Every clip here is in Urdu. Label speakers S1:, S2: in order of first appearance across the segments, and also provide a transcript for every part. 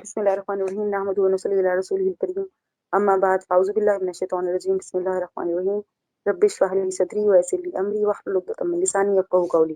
S1: بسم الله الرحمن الرحيم نحمده ونصلي على رسوله الكريم أما بعد فأعوذ بالله من الشيطان الرجيم بسم الله الرحمن الرحيم رب اشرح لي صدري ويسر لي أمري واحلل عقدة من لساني يفقهوا قولي.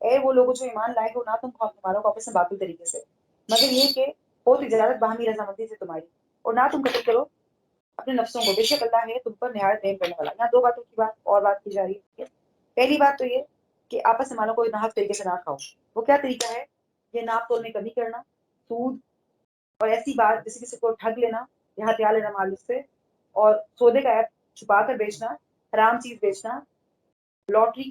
S1: اے وہ لوگ جو ایمان لائے ہو، نہ تم مارو کو آپس میں باطل طریقے سے، مگر یہ کہ ہو تجارت باہمی رضامندی سے تمہاری، اور نہ تم قتل کرو اپنے نفسوں کو، بے شک اللہ ہے تم پر نہایت رحم کرنے والا۔ یہاں دو باتوں کی بات اور بات کی جا رہی ہے۔ پہلی بات تو یہ کہ آپس میں مالوں کو ناحق طریقے سے نہ کھاؤ۔ وہ کیا طریقہ ہے؟ یہ ناپ تول میں کمی کرنا، سود اور ایسی بات جیسے کسی کو ٹھگ لینا یا ہتھیار لینا مال سے، اور سودے کا ایپ چھپا کر بیچنا، حرام چیز بیچنا، لوٹری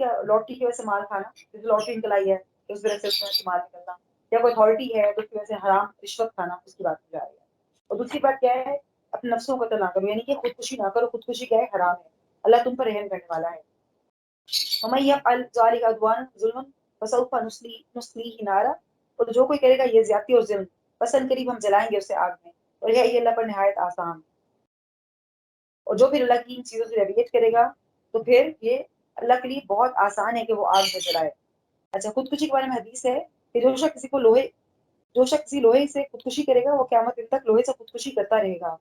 S1: کی وجہ سے مال کھانا، جیسے لوٹری نکلائی ہے تو اس وجہ سے اس میں مال نکلنا، یا کوئی اتھارٹی ہے تو اس کی وجہ سے حرام رشوت کھانا، اس کی بات کی جا رہی ہے۔ اور دوسری بات کیا ہے؟ اپنے نفسوں کو قتل نہ کرو، یعنی کہ خودکشی نہ کرو۔ خودکشی کیا ہے؟ حرام ہے، اللہ تم پر رحم کرنے والا ہے۔ وَمَن يَفْعَلْ ذَلِكَ عُدْوَانًا ظُلْمًا فَسَوْفَ نُصْلِيهِ نَارًا، اور جو کوئی کرے گا یہ زیادتی اور ظلم، بس ان قریب ہم جلائیں گے اسے آگ میں، اور یہ اللہ پر نہایت آسان۔ اور جو پھر اللہ کی ان چیزوں سے ریلیٹ کرے گا تو پھر یہ اللہ کے لیے بہت آسان ہے کہ وہ آگ میں جلائے۔ اچھا، خودکشی کے بارے میں حدیث ہے کہ جو شخص کسی لوہے سے خودکشی کرے گا وہ قیامت دن تک لوہے سے خودکشی کرتا رہے گا۔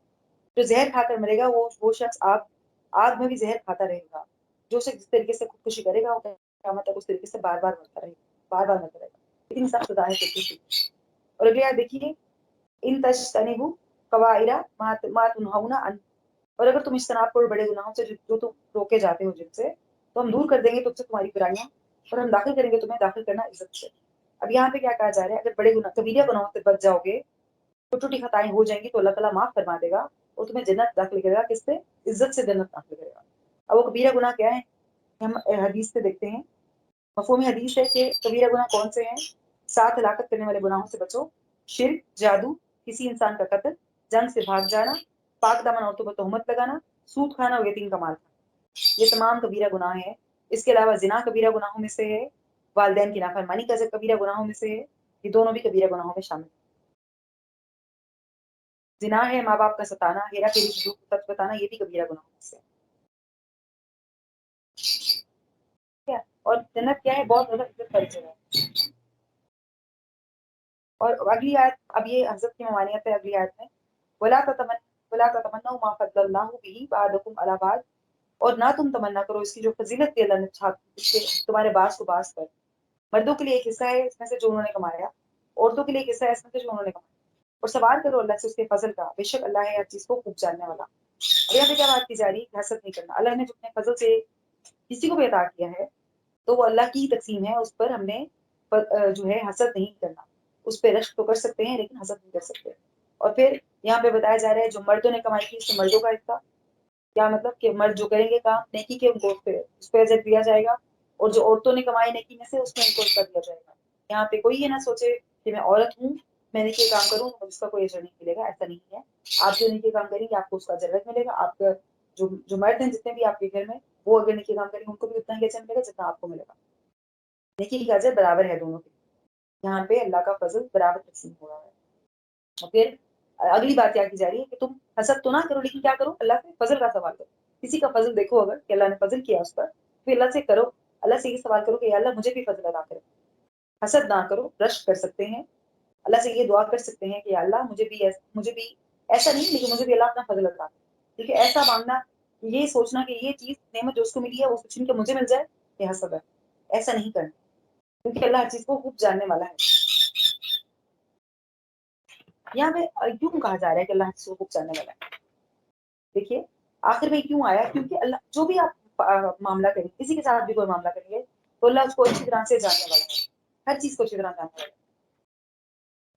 S1: جو زہر کھا کر مرے گا وہ شخص آگ میں بھی زہر کھاتا رہے گا۔ جو شخص جس طریقے سے خودکشی کرے گا وہ قیامت تک اس طریقے سے بار بار مرتا رہے گا، بار بار مرتا رہے گا۔ اتنی سخت سزا ہے خودکشی۔ اور اگلی آیت دیکھیے، ان تجتنبوا کبائر ما تنہون عنہ، اور اگر تم اجتناب کرو بڑے گناہوں سے جو تم روکے جاتے ہو جن سے، تو ہم دور کر دیں گے تم سے تمہاری برائیاں، اور ہم داخل کریں گے تمہیں داخل کرنا عزت سے۔ اب یہاں پہ کیا کہا جا رہا ہے؟ اگر بڑے گناہ کبیرہ گناہوں سے بچ جاؤ گے، چھوٹی چھوٹی خطائیں ہو جائیں گی تو اللہ تعالیٰ معاف فرما دے گا اور تمہیں جنت داخل کرے گا۔ کس سے؟ عزت سے جنت داخل کرے گا۔ اب وہ کبیرہ گناہ کیا ہے؟ ہم حدیث سے دیکھتے ہیں۔ مفہوم حدیث ہے کہ کبیرہ گناہ کون سے ہیں؟ 7 ہلاکت کرنے والے گناہوں سے بچو، شرک، جادو، کسی انسان کا قتل، جنگ سے بھاگ جانا، پاک دامن عورتوں پر تہمت لگانا، سود کھانا اور یتیم کا مال کھانا، یہ تمام کبیرہ گناہ ہیں۔ اس کے علاوہ زنا کبیرہ گناہوں میں سے ہے، والدین کی نافرمانی کا کبیرہ گناہوں میں سے ہے، یہ دونوں بھی کبیرہ گناہوں میں شامل ہیں۔ زنا ہے ماں باپ کا ستانا، ہیرا پھیری کی جھوٹ سچ بتانا، یہ بھی کبیرہ گناہوں میں سے ہے۔ اور جنت کیا ہے؟ بہت زیادہ عزت والی جگہ ہے۔ اور اگلی آیت، اب یہ حضرت کی ممانعت ہے اگلی آیت میں، ولا تتمنوا ما فضل اللہ به بعضکم علی بعض، اور نہ تم تمنا کرو اس کی جو فضیلت دی اللہ نے اس کے تمہارے بعض کو بعض پر۔ مردوں کے لیے ایک حصہ ہے اس میں سے جو انہوں نے کمایا، عورتوں کے لیے ایک حصہ ہے اس میں سے جو انہوں نے کمایا، اور سوال کرو اللہ سے اس کے فضل کا، بے شک اللہ ہے ہر چیز کو خوب جاننے والا۔ اب یہاں پہ کیا بات کی جا رہی ہے؟ حسد نہیں کرنا۔ اللہ نے جو اپنے فضل سے کسی کو بھی عطا کیا ہے تو وہ اللہ کی ہی تقسیم ہے، اس پر ہم نے جو ہے حسد نہیں کرنا۔ اس پہ رشک تو کر سکتے ہیں لیکن حسد نہیں کر سکتے۔ اور پھر یہاں پہ بتایا جا رہا ہے جو مردوں نے کمائی کی اس سے مردوں کا حصہ، کیا مطلب کہ مرد جو کریں گے کام نیکی کے ان کو اس پہ اجر دیا جائے گا، اور جو عورتوں نے کمائی نیکی میں سے اس میں ان کو اجر دیا جائے گا۔ یہاں پہ کوئی یہ نہ سوچے کہ میں عورت ہوں میں نیکی کام کروں تو اس کا کوئی اجر نہیں ملے گا، ایسا نہیں ہے۔ آپ جو نیکی کام کریں گے آپ کو اس کا اجر ملے گا۔ آپ کا جو مرد ہیں جتنے بھی آپ کے گھر میں وہ اگر نیکی کام کریں گے ان کو بھی اتنا ہی اجر ملے گا جتنا آپ کو ملے گا۔ نیکی کا اجر برابر ہے دونوں کے، یہاں پہ اللہ کا فضل برابر تقسیم ہو رہا ہے۔ اور پھر اگلی بات کیا کی جا رہی ہے کہ تم حسد تو نہ کرو لیکن کیا کرو؟ اللہ سے فضل کا سوال کرو۔ کسی کا فضل دیکھو اگر کہ اللہ نے فضل کیا اس پر، پھر اللہ سے کرو، اللہ سے یہ سوال کرو کہ یا اللہ مجھے بھی فضل عطا کرے۔ حسد نہ کرو، رشک کر سکتے ہیں، اللہ سے یہ دعا کر سکتے ہیں کہ یا اللہ مجھے بھی ایسا نہیں لیکن مجھے بھی اللہ اپنا فضل عطا کرے۔ کیونکہ ایسا مانگنا، یہ سوچنا کہ یہ چیز نعمت جو اس کو ملی ہے وہ چھین کے مجھے مل جائے، یہ حسد ہے۔ ایسا نہیں کرنا کیونکہ اللہ ہر چیز کو خوب جاننے والا ہے۔ یہاں پہ کیوں کہا جا رہا ہے کہ اللہ ہر چیز کو خوب جاننے والا ہے؟ دیکھیے آخر میں کیوں آیا؟ کیونکہ اللہ جو بھی آپ معاملہ کریں، کسی کے ساتھ بھی کوئی معاملہ کریں گے تو اللہ اس کو اچھی طرح سے جاننے والا ہے، ہر چیز کو اچھی طرح جاننے والا ہے۔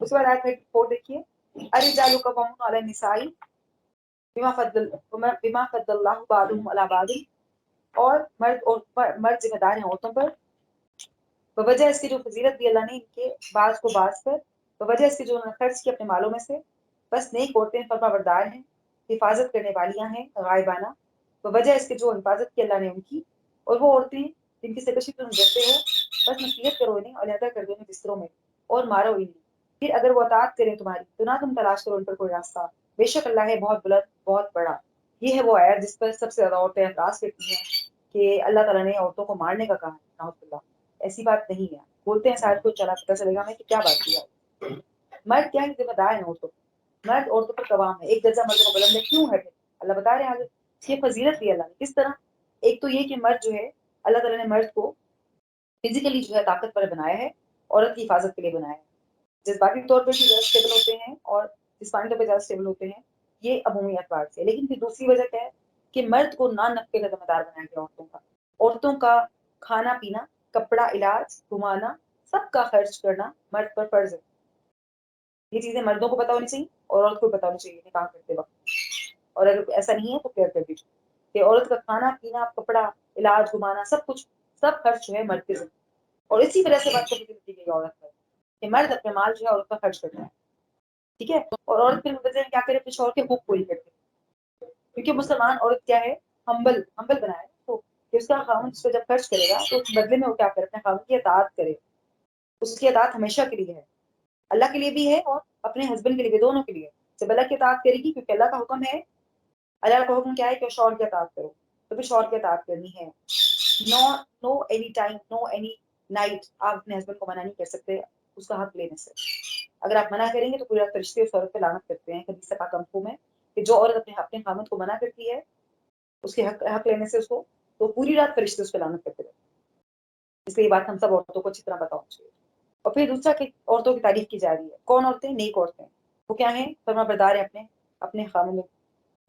S1: اس کے بعد آیت 4 دیکھیے، الرجال قوامون علی النساء بما فضل اللہ بعضهم علی بعض، اور مرد ذمہ دار ہیں عورتوں پر بوجہ اس کی جو فضیلت دی اللہ نے ان کے بعض کو بعض پر، بوجہ اس کے جو انہوں نے خرچ کیا اپنے مالوں میں سے، بس نیک عورتیں فرما بردار ہیں، حفاظت کرنے والیاں ہیں غائبانہ، بوجہ اس کے جو حفاظت کی اللہ نے ان کی، اور وہ عورتیں جن کی سرکشی تم ڈرتے ہو بس نصیحت کرو انہیں اور علیحدہ کر دو انہیں بستروں میں اور مارو انہیں، پھر اگر وہ اطاعت کریں تمہاری تو نہ تم تلاش کرو ان پر کوئی راستہ، بے شک اللہ ہے بہت بلند بہت بڑا۔ یہ ہے وہ آیت جس پر سب سے زیادہ عورتیں اعتراض کرتی ہیں کہ اللہ تعالیٰ نے عورتوں کو مارنے کا کہا ہے، نعوذ باللہ۔ ایسی بات نہیں ہے، بولتے ہیں شاید کو چلا پتہ چلے گا میں کہ کیا بات کی ہے۔ مرد کیا ہے؟ ذمہ دار ہیں عورتوں، مرد عورتوں پر قوام ہے، ایک درجہ مرد کو بلند ہے۔ کیوں ہے؟ اللہ بتا رہے ہیں آگے یہ فضیلت دی اللہ نے کس طرح۔ ایک تو یہ کہ مرد جو ہے اللہ تعالیٰ نے مرد کو فزیکلی جو ہے طاقتور بنایا ہے، عورت کی حفاظت کے لیے بنایا ہے. جذباتی طور پر بھی زیادہ اسٹیبل ہوتے ہیں اور جسمانی طور پہ زیادہ اسٹیبل ہوتے ہیں، یہ عمومی اعتبار سے. لیکن پھر دوسری وجہ کیا ہے کہ مرد کو نان نفقے کا ذمہ دار بنایا گیا عورتوں کا کھانا پینا، کپڑا، علاج، گھمانا، سب کا خرچ کرنا مرد پر فرض ہے. یہ چیزیں مردوں کو پتا ہونی چاہیے اور عورت کو پتا ہونی چاہیے نکاح کرتے وقت. اور اگر ایسا نہیں ہے تو کلیئر کر دیجیے کہ عورت کا کھانا پینا، کپڑا، علاج، گھمانا، سب کچھ، سب خرچ جو ہے مرد کے ذمہ. اور اسی وجہ سے بات کو کی گئی عورت پر کہ مرد اپنے مال جو ہے عورت کا خرچ کرتا ہے. ٹھیک ہے. اور عورت پھر وجہ کیا کرے، اپنے شوہر کے حقوق پوری کرتے کیونکہ مسلمان عورت کیا ہے، ہمبل بنایا ہے. تو کہ اس کا خاوند اس کو جب خرچ کرے گا تو اس بدلے میں وہ کیا کرے، اپنے خاوند کی اطاعت کرے. اس کی اطاعت ہمیشہ کے لیے ہے، اللہ کے لیے بھی ہے اور اپنے ہسبینڈ کے لیے بھی، دونوں کے لیے. جب اللہ کی اطاعت کرے گی کیونکہ اللہ کا حکم ہے، اللہ کا حکم کیا ہے کہ شوہر کی اطاعت کرو، تو پھر شوہر کی اطاعت کرنی ہے. Know any time, know any night آپ اپنے ہسبینڈ کو منع نہیں کر سکتے اس کا حق لینے سے. اگر آپ منع کریں گے تو پورے فرشتے اس عورت پہ لعنت کرتے ہیں. حدیث پاک کا مفہوم ہے کہ جو عورت اپنے خامد کو منع کرتی ہے اس کے حق لینے سے اس کو، تو پوری رات فرشتے اس پہ لعنت کرتے رہتے ہیں. اس لیے یہ بات ہم سب عورتوں کو اچھی طرح پتا ہونا چاہیے. اور پھر دوسرا کہ عورتوں کی تعریف کی جا رہی ہے. کون عورتیں؟ نیک عورتیں. وہ کیا ہیں؟ فرما بردار ہیں اپنے خامد.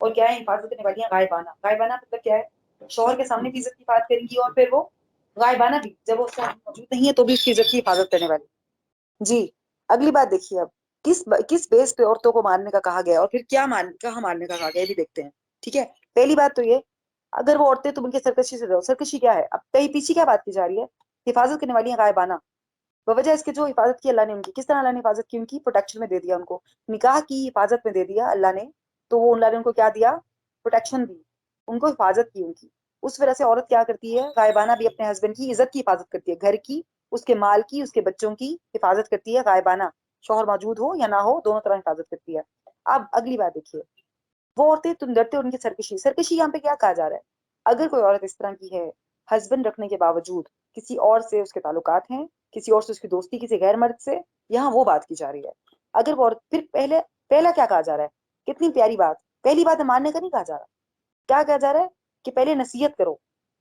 S1: اور کیا ہے؟ حفاظت کرنے والی ہیں غائبانہ. غائبانہ مطلب کیا ہے؟ شوہر کے سامنے بھی عزت کی بات کریں گی اور پھر وہ غائبانہ بھی جب وہ اس کا موجود نہیں ہے تو بھی اس کی عزت کی حفاظت کرنے والی. جی اگلی بات دیکھیے اب کس بیس پہ عورتوں کو مارنے کا کہا گیا اور پھر کہاں مارنے کا کہا گیا یہ بھی دیکھتے ہیں. ٹھیک ہے. پہلی بات تو یہ، اگر وہ عورتیں تم ان کے سرکشی سے رہو. سرکشی کیا ہے؟ اب کہیں پیچھے کیا بات کی جا رہی ہے؟ حفاظت کرنے والی ہیں غائبانہ. بوجہ اس کے جو حفاظت کی اللہ نے ان کی، کس طرح اللہ نے حفاظت کی؟ ان کی پروٹیکشن میں دے دیا ان کو، نکاح کی حفاظت میں دے دیا اللہ نے. تو وہ اللہ نے ان کو کیا دیا؟ پروٹیکشن دی، ان کو حفاظت کی ان کی. اس وجہ سے عورت کیا کرتی ہے؟ غائبانہ بھی اپنے ہسبینڈ کی عزت کی حفاظت کرتی ہے، گھر کی، اس کے مال کی، اس کے بچوں کی حفاظت کرتی ہے غائبانہ. شوہر موجود ہو یا نہ ہو دونوں طرح حفاظت کرتی ہے. اب اگلی بات دیکھیے، وہ عورتیں تم ڈرتے ہو ان کی سرکشی یہاں پہ کیا کہا جا رہا ہے؟ اگر کوئی عورت اس طرح کی ہے، ہسبینڈ رکھنے کے باوجود کسی اور سے اس کے تعلقات ہیں، کسی اور سے اس کی دوستی، کسی غیر مرد سے، یہاں وہ بات کی جا رہی ہے. اگر وہ عورت، پھر پہلا کیا کہا جا رہا ہے؟ کتنی پیاری بات. پہلی بات ماننے کا نہیں کہا جا رہا. کیا کہا جا رہا ہے؟ کہ پہلے نصیحت کرو.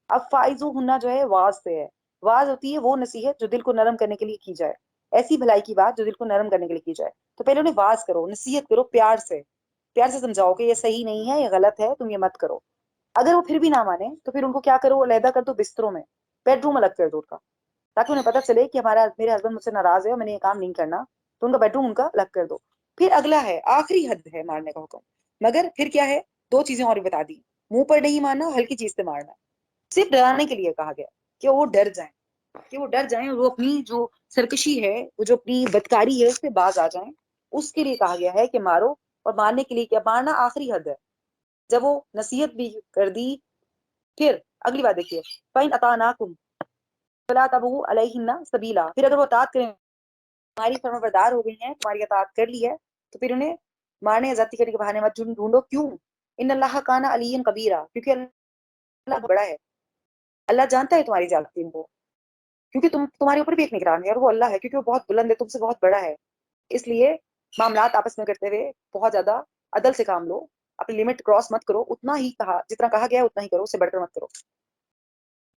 S1: اب فائزو ہننا جو ہے واز سے ہے. واز ہوتی ہے وہ نصیحت جو دل کو نرم کرنے کے لیے کی جائے، ایسی بھلائی کی بات جو دل کو نرم کرنے کے لیے کی جائے. تو پہلے انہیں واز کرو، نصیحت کرو، پیار سے سمجھاؤ کہ یہ صحیح نہیں ہے، یہ غلط ہے، تم یہ مت کرو. اگر وہ پھر بھی نہ مانے تو پھر ان کو کیا کرو؟ علیحدہ کر دو بستروں میں، بیڈ روم الگ کر دو ان کا، تاکہ انہیں پتہ چلے کہ میرے ہسبینڈ مجھ سے ناراض ہے اور میں نے یہ کام نہیں کرنا. تو ان کا بیڈ روم ان کا الگ کر دو. پھر اگلا ہے، آخری حد ہے مارنے کا حکم. مگر پھر کیا ہے؟ دو چیزیں اور بتا دی. منہ پر نہیں مارنا، ہلکی چیز سے مارنا. صرف ڈرانے کے لیے کہا گیا کہ وہ ڈر جائیں، اور وہ اپنی جو سرکشی ہے، وہ جو اپنی بدکاری ہے اس سے باز آ جائیں. اس کے لیے کہا گیا ہے کہ مارو. اور مارنے کے لیے کیا؟ مارنا آخری حد ہے. جب وہ نصیحت بھی کر دی، پھر اگلی بات دیکھیے، فَإِنْ أَطَعْنَاكُمْ فَلَا تَبْغُوا عَلَيْهِنَّ سَبِيلًا. پھر اگر وہ اطاعت کریں، تمہاری فرمانبردار ہو گئی ہیں، تمہاری اطاعت کر لی ہے، تو پھر انہیں مارنے یا زیادتی کرنے کے بہانے مت ڈھونڈو. کیوں؟ ان اللہ کان علیٰ کبیرا، کیونکہ اللہ بڑا ہے. اللہ جانتا ہے تمہاری زیادتیوں کو، کیونکہ تمہارے اوپر بھی ایک نگران ہے اور وہ اللہ ہے، کیونکہ وہ بہت بلند ہے، تم سے بہت بڑا ہے. اس لیے معاملات آپس میں کرتے ہوئے بہت زیادہ عدل سے کام لو، اپنی لمٹ کراس مت کرو. اتنا ہی کہا، جتنا کہا گیا ہے اتنا ہی کرو، اس سے بڑھ کر مت کرو.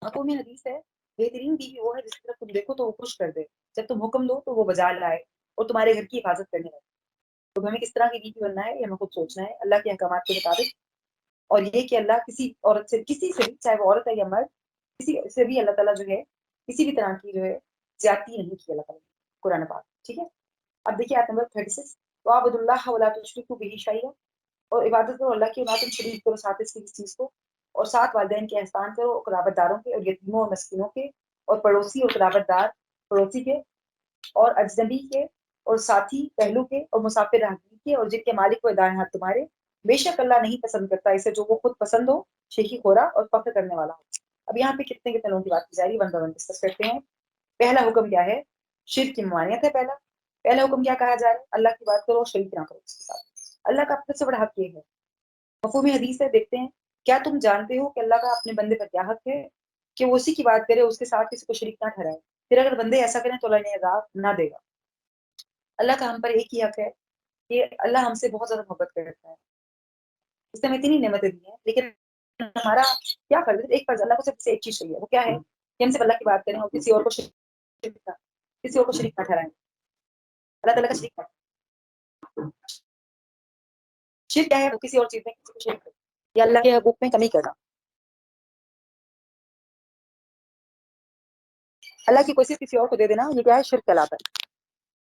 S1: حقوں میں حدیث ہے، بہترین بیوی وہ ہے جس کی طرف تم دیکھو تو وہ خوش کر دے، جب تم حکم دو تو وہ بجا لائے اور تمہارے گھر کی حفاظت کرنے لگے. تو ہمیں کس طرح کی بیوی بننا ہے یہ ہمیں خود سوچنا ہے اللہ کے احکامات کے مطابق. اور یہ کہ اللہ کسی عورت سے، کسی سے بھی، چاہے وہ عورت ہے یا مرد، کسی سے بھی اللہ تعالیٰ جو ہے کسی بھی طرح کی جو ہے زیادتی نہیں کی اللہ تعالیٰ نے، قرآن پاک. ٹھیک ہے. اب دیکھیے آیت نمبر 36، وَاعْبُدُوا اللَّهَ وَلَا تُشْرِكُوا بِهِ شَيْئًا. اور عبادت کرو اللہ کی، نہ تم شریک کرو ساتھ اس کی کسی چیز کو. اور ساتھ والدین کے احسان کرو، اور قرابت داروں کے، اور یتیموں اور مسکینوں کے، اور پڑوسی اور قرابت دار پڑوسی کے، اور اجنبی کے، اور ساتھی پہلو کے، اور مسافر راہگیر کے، اور جن کے مالک کو دائیں ہاتھ تمہارے. بے شک اللہ نہیں پسند کرتا اسے جو وہ خود پسند ہو، شیخی خورا اور فخر کرنے والا ہو. اب یہاں پہ کتنے لوگوں کی بات کی جا رہی ہے، ون بائی ون ڈسکس کرتے ہیں. پہلا حکم کیا ہے؟ شرک کی ممانعت ہے. پہلا حکم کیا کہا جا رہا ہے؟ اللہ کی بات کرو، شریک نہ کرو اس کے ساتھ. اللہ کا سب سے بڑا حق یہ ہے. مفہوم حدیث ہے، دیکھتے ہیں. کیا تم جانتے ہو کہ اللہ کا اپنے بندے پر کیا حق ہے؟ کہ وہ اسی کی بات کرے، اس کے ساتھ کسی کو شریک نہ ٹھہرائے. پھر اگر بندے ایسا کریں تو اللہ انہیں عذاب نہ دے گا. اللہ کا ہم پر ایک ہی حق ہے کہ اللہ ہم سے بہت زیادہ محبت کرتا ہے. اس نے ہمیں اتنی نعمتیں دی ہیں، لیکن ہمارا کیا فرض ہے؟ ایک فرض اللہ کو صرف سے ایک چیز چاہیے، وہ کیا ہے؟ کہ ہم صرف اللہ کی بات کریں اور کسی اور کو شریک نہ ٹھہرائیں. اللہ تعالیٰ کا شریک نہ. شرک کیا ہے؟ کسی اور چیز میں کسی کو شریک کرنا یا اللہ کے حقوق میں کمی کرنا. اللہ کی کوئی چیز کسی اور کو دے دینا یہ کیا ہے؟ شرک کہلاتا ہے.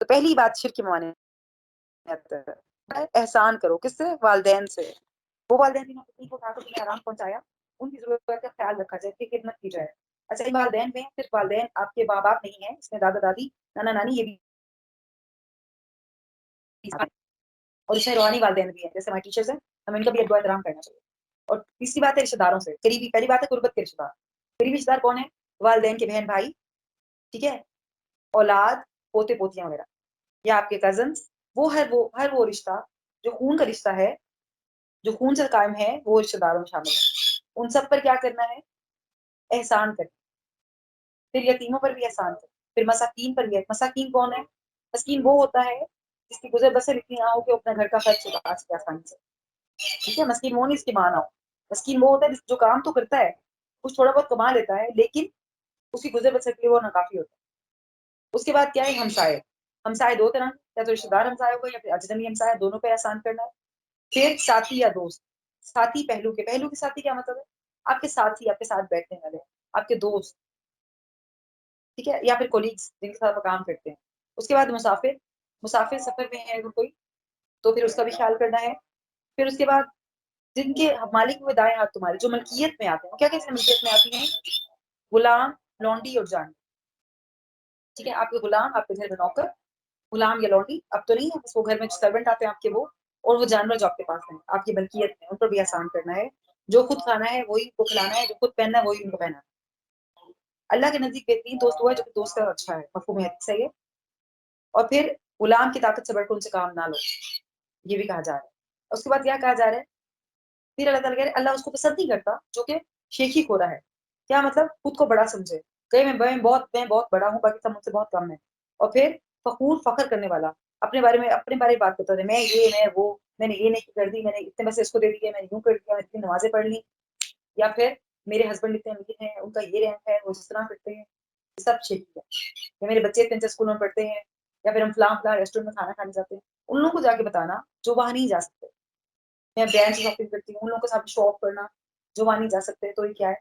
S1: تو پہلی بات شرک کی معنی احسان کرو. کس سے؟ والدین سے. وہ والدین جنہوں نے کو اٹھا کر تمہیں آرام پہنچایا ان کی ضرورت کا خیال رکھا جائے, کی خدمت کی جائے. اچھا یہ والدین میں صرف والدین آپ کے ماں باپ نہیں ہیں, اس میں دادا دادی نانا نانی یہ بھی اور اس میں روحانی والدین بھی ہیں جیسے ہمارے ٹیچرز ہیں, ہمیں ان کا بھی ادب و احترام کرنا چاہیے. اور تیسری بات ہے رشتے داروں سے قریبی. پہلی بات ہے قربت کے رشتے دار. قریبی رشتے دار کون ہے؟ والدین کے بہن بھائی, ٹھیک ہے, اولاد, پوتے پوتیاں وغیرہ, یا آپ کے کزنس. وہ ہر وہ رشتہ جو خون کا رشتہ ہے, جو خون سے قائم ہے, وہ رشتے داروں میں شامل ہے. ان سب پر کیا کرنا ہے؟ احسان کرنا. پھر یتیموں پر بھی احسان کرنا. پھر مساکین پر بھی. مساکین کون ہے؟ مسکین وہ ہوتا ہے جس کی گزر بسر اتنی نہ ہو کہ اپنا گھر کا خرچ چلا سکے آسانی سے. ٹھیک ہے, مسکین وہ نہیں اس کی ماں نہ ہو. مسکین وہ ہوتا ہے جو کام تو کرتا ہے, کچھ تھوڑا بہت کما لیتا ہے, لیکن اس کی گزر بسر کے لیے وہ ناکافی ہوتا ہے. اس کے بعد کیا ہے؟ ہمسائے. ہمسائے دو طرح, یا تو رشتے دار ہمسائے ہوگا یا پھر اجنبی ہمسائے, دونوں پہ احسان کرنا ہے. پھر ساتھی یا دوست. ساتھی پہلو کے ساتھی کیا مطلب ہے؟ آپ کے ساتھی, آپ کے ساتھ بیٹھنے والے, آپ کے دوست, ٹھیک ہے, یا پھر کولیگس جن کے ساتھ آپ کام کرتے ہیں. اس کے بعد مسافر. مسافر سفر میں ہے اگر کوئی تو پھر اس کا بھی خیال کرنا ہے. پھر اس کے بعد جن کے مالک ہوئے دائیں ہاتھ تمہارے, جو ملکیت میں آتے ہیں, کیا کیسے ملکیت میں آتی ہیں؟ غلام, لونڈی اور جان. ٹھیک ہے, آپ کے غلام, آپ کے گھر میں نوکر, غلام یا لونڈی اب تو نہیں ہے, بس وہ گھر میں سرونٹ آتے ہیں آپ کے وہ, اور وہ جانور جو آپ کے پاس ہیں آپ کی ملکیت میں, ان پر بھی احسان کرنا ہے. جو خود کھانا ہے وہی کو کھلانا ہے, جو خود پہننا ہے وہی ان کو پہننا ہے. اللہ کے نزدیک بہترین دوست ہوا ہے جو دوست کا اچھا ہے, مفہوم ہے صحیح ہے. اور پھر غلام کی طاقت سے بڑھ کر ان سے کام نہ لو, یہ بھی کہا جا رہا ہے. اس کے بعد کیا کہا جا رہا ہے؟ پھر اللہ تعالیٰ کہہ رہے ہیں اللہ اس کو پسند نہیں کرتا جو کہ شیخی کھو رہا ہے. کیا مطلب؟ خود کو بڑا سمجھے, کہ میں بہت بڑا ہوں, باقی سب مجھ سے بہت کم ہے. اور پھر فخر کرنے والا, اپنے بارے میں بات کرتا ہے, میں یہ, میں وہ, میں نے یہ نہیں کر دی, میں نے اتنے پیسے اس کو دے دیے, میں نے یوں کر دیا, میں اتنی نمازیں پڑھ لی, یا پھر میرے ہسبینڈ اتنے امیر ہیں, ان کا یہ رینک ہے, وہ اس طرح کرتے ہیں. یہ سب شیخی ہے. یا میرے بچے اتنے اسکول میں پڑھتے ہیں, یا پھر ہم فلاں ریسٹورینٹ میں کھانا کھانے جاتے ہیں. ان لوگوں کو جا کے بتانا جو وہاں نہیں جا سکتے. میں برانڈ سے شاپنگ کرتی ہوں, ان لوگوں کے ساتھ شو آف کرنا جو وہاں نہیں جا سکتے. تو یہ کیا ہے؟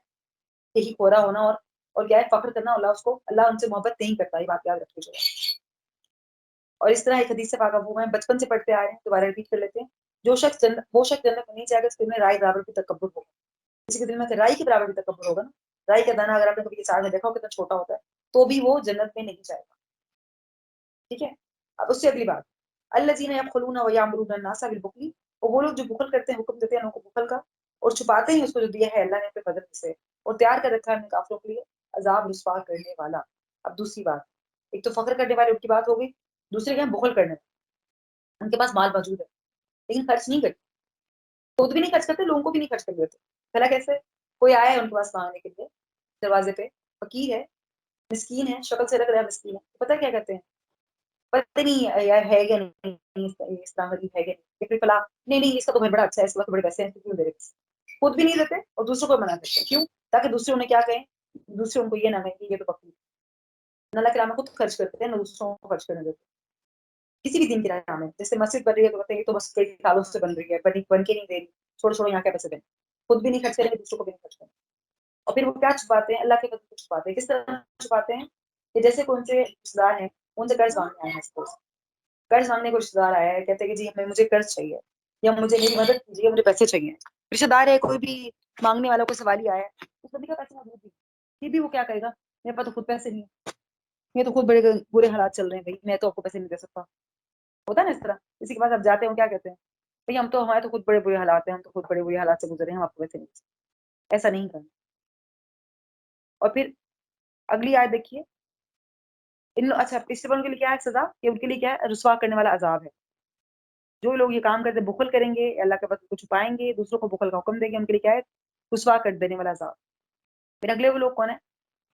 S1: یہی کورا ہونا, اور کیا ہے؟ فخر کرنا. اللہ ان سے محبت نہیں کرتا, یہ بات یاد رکھیے. اور اس طرح ایک حدیث سے پاک وہ میں بچپن سے پڑھتے آ رہے ہیں, دوبارہ ریپیٹ کر لیتے ہیں. وہ شخص جنت میں نہیں جائے گا اس کے دل میں رائی برابر بھی تکبر ہوگا. کسی کے دل میں رائی کے برابر بھی تکبر ہوگا نا, رائی کا دانہ اگر آپ نے کبھی کسان میں دیکھا ہو کتنا چھوٹا ہوتا ہے, تو بھی وہ جنت میں نہیں جائے گا. ٹھیک ہے, اب اس سے اگلی بات, الذین یبخلون ویامرون الناس بالبخل. وہ لوگ جو بخل کرتے ہیں, حکم دیتے ہیں لوگوں کو بخل کا, اور چھپاتے ہیں اس کو جو دیا ہے اللہ نے اپنے فضل سے, اور تیار کر رکھا ہے کافروں کے لیے عذاب رسوا کرنے والا. اب دوسری بات, ایک تو فخر کرنے والے ان کی بات ہو گئی, دوسرے کیا؟ بخل کرنے. ان کے پاس مال موجود ہے لیکن خرچ نہیں کرتے, خود بھی نہیں خرچ کرتے, لوگوں کو بھی نہیں خرچ کر دیتے. پہلا کیسے؟ کوئی آیا ہے ان کے پاس مانگنے کے لیے دروازے پہ, فقیر ہے, مسکین ہے, شکل سے لگ رہا ہے مسکین ہے, پتہ کیا کہتے ہیں؟ پتہ نہیں یار ہے یا نہیں, اسلام غریب ہے یا نہیں, یا پھر فلاں نہیں اس کا تو گھر بڑا اچھا ہے, اس کا تو بڑے پیسے ہیں, کیوں دے رہے. خود بھی نہیں دیتے اور دوسروں کو منع کرتے. کیوں؟ تاکہ دوسرے انہیں کیا کہیں, دوسرے ان کو یہ نہ کہیں کہ یہ تو فقیر. اللہ کے نام خود خرچ کرتے ہیں نہ دوسروں کو خرچ کرنے دیتے. کسی بھی دین کے نام ہے, جیسے مسجد بن رہی ہے تو کہتے ہیں تو بس کئی سالوں سے بن رہی ہے, بن کے نہیں دے رہی, چھوڑو یہاں کیا پیسے دیں. خود بھی نہیں خرچ کریں گے, دوسروں کو بھی نہیں خرچ کریں. اور پھر وہ کیا چھپاتے ہیں؟ اللہ کے فضل کو چھپاتے ہیں. کس طرح چھپاتے ہیں؟ کہ جیسے کوئی ان سے رشتے دار ہیں, ان سے قرض مانگنے آئے ہیں, قرض مانگنے کو رشتے دار آیا ہے, کہتے ہیں کہ جی مجھے قرض چاہیے, یا مجھے میری مدد کیجیے, مجھے پیسے چاہیے. رشتے دار ہے, کوئی بھی مانگنے والا کوئی سوالی آیا ہے, اس بندے کا پیسے موجود نہیں, پھر بھی وہ کیا کہے گا؟ میرے پاس تو خود پیسے نہیں ہے, میں تو خود بڑے برے حالات چل رہے ہیں بھائی, میں تو آپ کو پیسے نہیں دے سکتا. ہوتا ہے نا اس طرح. کسی کے پاس آپ جاتے ہیں, کیا کہتے ہیں؟ بھائی ہم تو, ہمارے تو خود بڑے برے حالات ہیں, ہم تو خود بڑے برے حالات سے گزرے ہیں, ہم آپ کو پیسے نہیں دے سکتے. ایسا نہیں کرنا. اور پھر اگلی آیت دیکھیے, اچھا اس سے ان کے لیے کیا ہے سزا؟ کہ ان کے لیے کیا ہے؟ رسوا کرنے والا عذاب ہے. جو لوگ یہ کام کرتے بخل کریں گے, اللہ کے فضل کو چھپائیں گے, دوسروں کو بخل کا حکم دیں گے, ان کے لیے کیا ہے؟ رسوا کر دینے والا عذاب. پھر اگلے وہ لوگ کون ہیں؟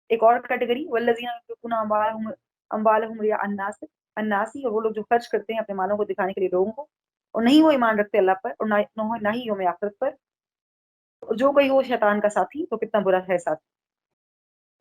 S1: ایک اور کیٹیگری, والذین ينفقون اموالهم رئاء الناس, اور وہ لوگ جو خرچ کرتے ہیں اپنے مالوں کو دکھانے کے لیے لوگوں کو, اور نہیں وہ ایمان رکھتے اللہ پر, اور نہ ہی یوم آخرت پر. جو کوئی ہو شیطان کا ساتھی تو کتنا برا ہے ساتھی.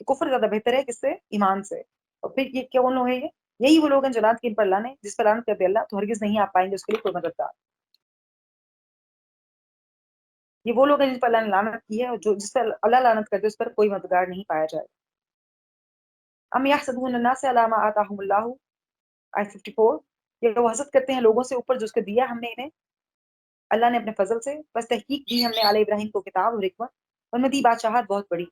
S1: کہ کفر زیادہ بہتر ہے کس سے؟ ایمان سے. اور پھر یہ کون لوگ ہیں؟ یہ یہی وہ لوگ ہیں جو لعنت کی ان پر اللہ نے، جس پر لعنت کر دے اللہ تو ہرگز نہیں آپ پائیں گے اس کے لیے کوئی مددگار. یہ وہ لوگ ہیں جن پر اللہ نے لعنت کی ہے، اور جو جس پر اللہ لعنت کر دے اس پر کوئی مددگار نہیں پایا جائے. ام یحسدون الناس علی ما آتاہم اللہ، آیت 54. یہ وہ حسد کرتے ہیں لوگوں سے اوپر جو اس کو دیا ہم نے انہیں اللہ نے اپنے فضل سے. بس تحقیق دی ہم نے آل ابراہیم کو کتاب اور حکمت، اور میں دی بادشاہت بہت بڑی.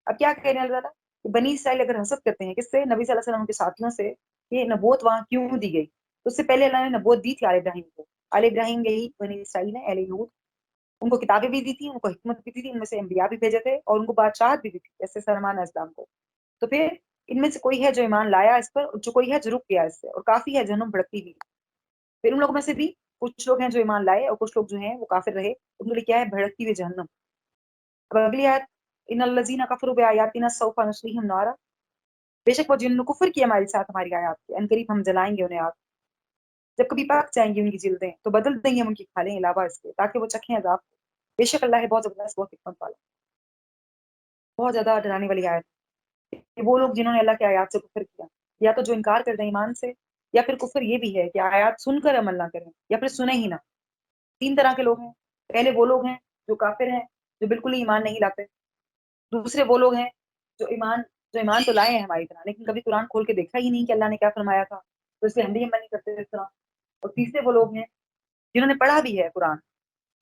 S1: اب کیا کہہ رہے ہیں اللہ تعالیٰ کہ بنی اسرائیل اگر حسد کرتے ہیں کس سے؟ نبی صلی اللہ علیہ وسلم کے ساتھیوں سے، کہ نبوت وہاں کیوں دی گئی. تو اس سے پہلے اللہ نے نبوت دی تھی آل ابراہیم کو. آل ابراہیم یہی بنی اسرائیل ہے، اہل یہود. ان کو کتابیں بھی دی تھی، ان کو حکمت بھی دی تھی، ان میں سے انبیاء بھی بھیجے تھے، اور ان کو بادشاہت بھی دی تھی جیسے سلمان علیہ السلام کو. تو پھر ان میں سے کوئی ہے جو ایمان لایا اس پر، جو کوئی ہے جو رک گیا اس سے، اور کافی ہے جہنم بھڑکتی ہوئی. پھر ان لوگوں میں سے بھی کچھ لوگ ہیں جو ایمان لائے، اور کچھ لوگ جو ہیں وہ کافر رہے. ان کے لیے کیا ہے؟ بھڑکتی ہوئی جہنم. اب اگلی آیت، ان الذین کفروا بآیاتنا سوف نصلیہم نارا، بے شک وہ جن نے کفر کیا ہمارے ساتھ ہماری آیات کے، ان قریب ہم جلائیں گے انہیں آگ. جب کبھی پک جائیں گی ان کی جلدیں تو بدل دیں گے ہم ان کی کھالیں علاوہ اس کے، تاکہ وہ چکھیں عذاب. بے شک اللہ ہے بہت زبردست، بہت حکمت والا. بہت زیادہ ڈرانے والی آیت کہ وہ لوگ جنہوں نے اللہ کی آیات سے کفر کیا، یا تو جو انکار کر دیں ایمان سے، یا پھر کفر یہ بھی ہے کہ آیات سن کر عمل نہ کریں، یا پھر سنیں ہی نہ. 3 طرح کے لوگ ہیں. پہلے وہ لوگ ہیں جو کافر ہیں، جو بالکل ہی ایمان نہیں لاتے. دوسرے وہ لوگ ہیں جو ایمان تو لائے ہیں ہماری طرح، لیکن کبھی قرآن کھول کے دیکھا ہی نہیں کہ اللہ نے کیا فرمایا تھا، تو اس لیے ہم بھی عمل نہیں کرتے اس طرح. اور تیسرے وہ لوگ ہیں جنہوں نے پڑھا بھی ہے قرآن،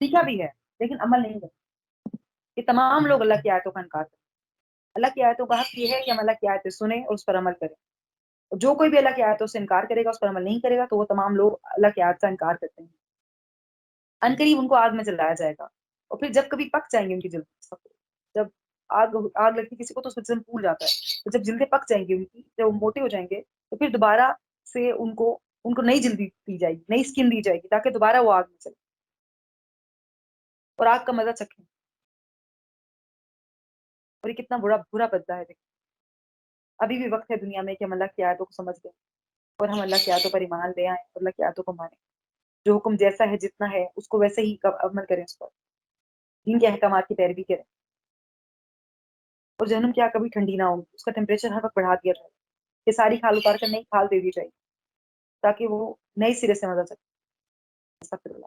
S1: سیکھا بھی ہے، لیکن عمل نہیں کرتے. یہ تمام لوگ اللہ کی آیتوں کا انکار کرتے ہیں. اللہ کی آیتوں کا حق یہ ہے کہ ہم اللہ کی آیتیں سنیں اور اس پر عمل کریں. جو کوئی بھی اللہ کی آیتوں سے انکار کرے گا، اس پر عمل نہیں کرے گا، تو وہ تمام لوگ اللہ کی آیت کا انکار کرتے ہیں. ان قریب ان کو آگ میں جلایا جائے گا، اور پھر جب کبھی پک جائیں گے ان کی جلد، جب آگ لگتی کسی کو تو اس میں جسم پھول جاتا ہے، تو جب جلدیں پک جائیں گی ان کی، جب وہ موٹے ہو جائیں گے، تو پھر دوبارہ سے ان کو نئی جلد دی جائے گی، نئی اسکن دی جائے گی، تاکہ دوبارہ وہ آگ میں چلے اور آگ کا مزہ چکھیں. اور یہ کتنا برا بدلہ ہے. دیکھیں ابھی بھی وقت ہے دنیا میں کہ ہم اللہ کی آیتوں کو سمجھ لیں، اور ہم اللہ کی آیتوں پر ایمان لے آئیں، اور اللہ کی آیتوں کو مانیں. جو حکم جیسا ہے جتنا ہے اس کو ویسے ہی عمل کریں، اس پر دین کے احکامات کی پیروی کریں. اور جہنم کیا کبھی ٹھنڈی نہ ہوگی، اس کا ٹیمپریچر ہر وقت بڑھا دیا جائے. کہ ساری کھال اتار کر نئی کھال دے دی جائے تاکہ وہ نئی سرے سے مزہ سکے. استغفر اللہ.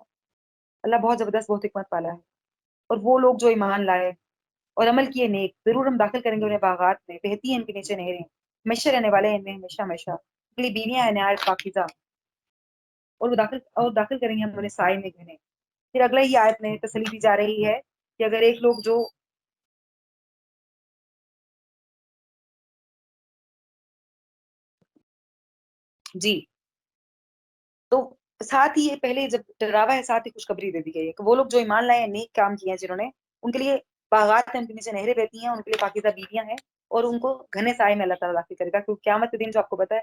S1: اللہ بہت زبردست، بہت حکمت والا ہے. اور وہ لوگ جو ایمان لائے اور عمل کیے نیک، ضرور ہم داخل کریں گے انہیں باغات میں، بہتی ہیں ان کے نیچے نہریں، ہمیشہ رہنے والے ہیں ان میں ہمیشہ ہمیشہ. ان کے لیے بیویاں ہیں نہایت پاکیزہ، اور وہ داخل کریں گے ہم انہیں سائے میں گھنے. پھر اگلا ہی آیت میں تسلی دی جا رہی ہے کہ اگر ایک لوگ جو جی، تو ساتھ ہی یہ پہلے جب ڈراوا ہے، ساتھ ہی خوشخبری دے دی گئی ہے کہ وہ لوگ جو ایمان لائے ہیں، نیک کام کیے ہیں جنہوں نے، ان کے لیے باغات ہیں، ان کے نیچے نہریں بہتی ہیں، ان کے لیے پاکیزہ بیویاں ہیں، اور ان کو گھنے سائے میں اللہ تعالیٰ داخل کرے گا. کیونکہ قیامت کے دن جو آپ کو پتا ہے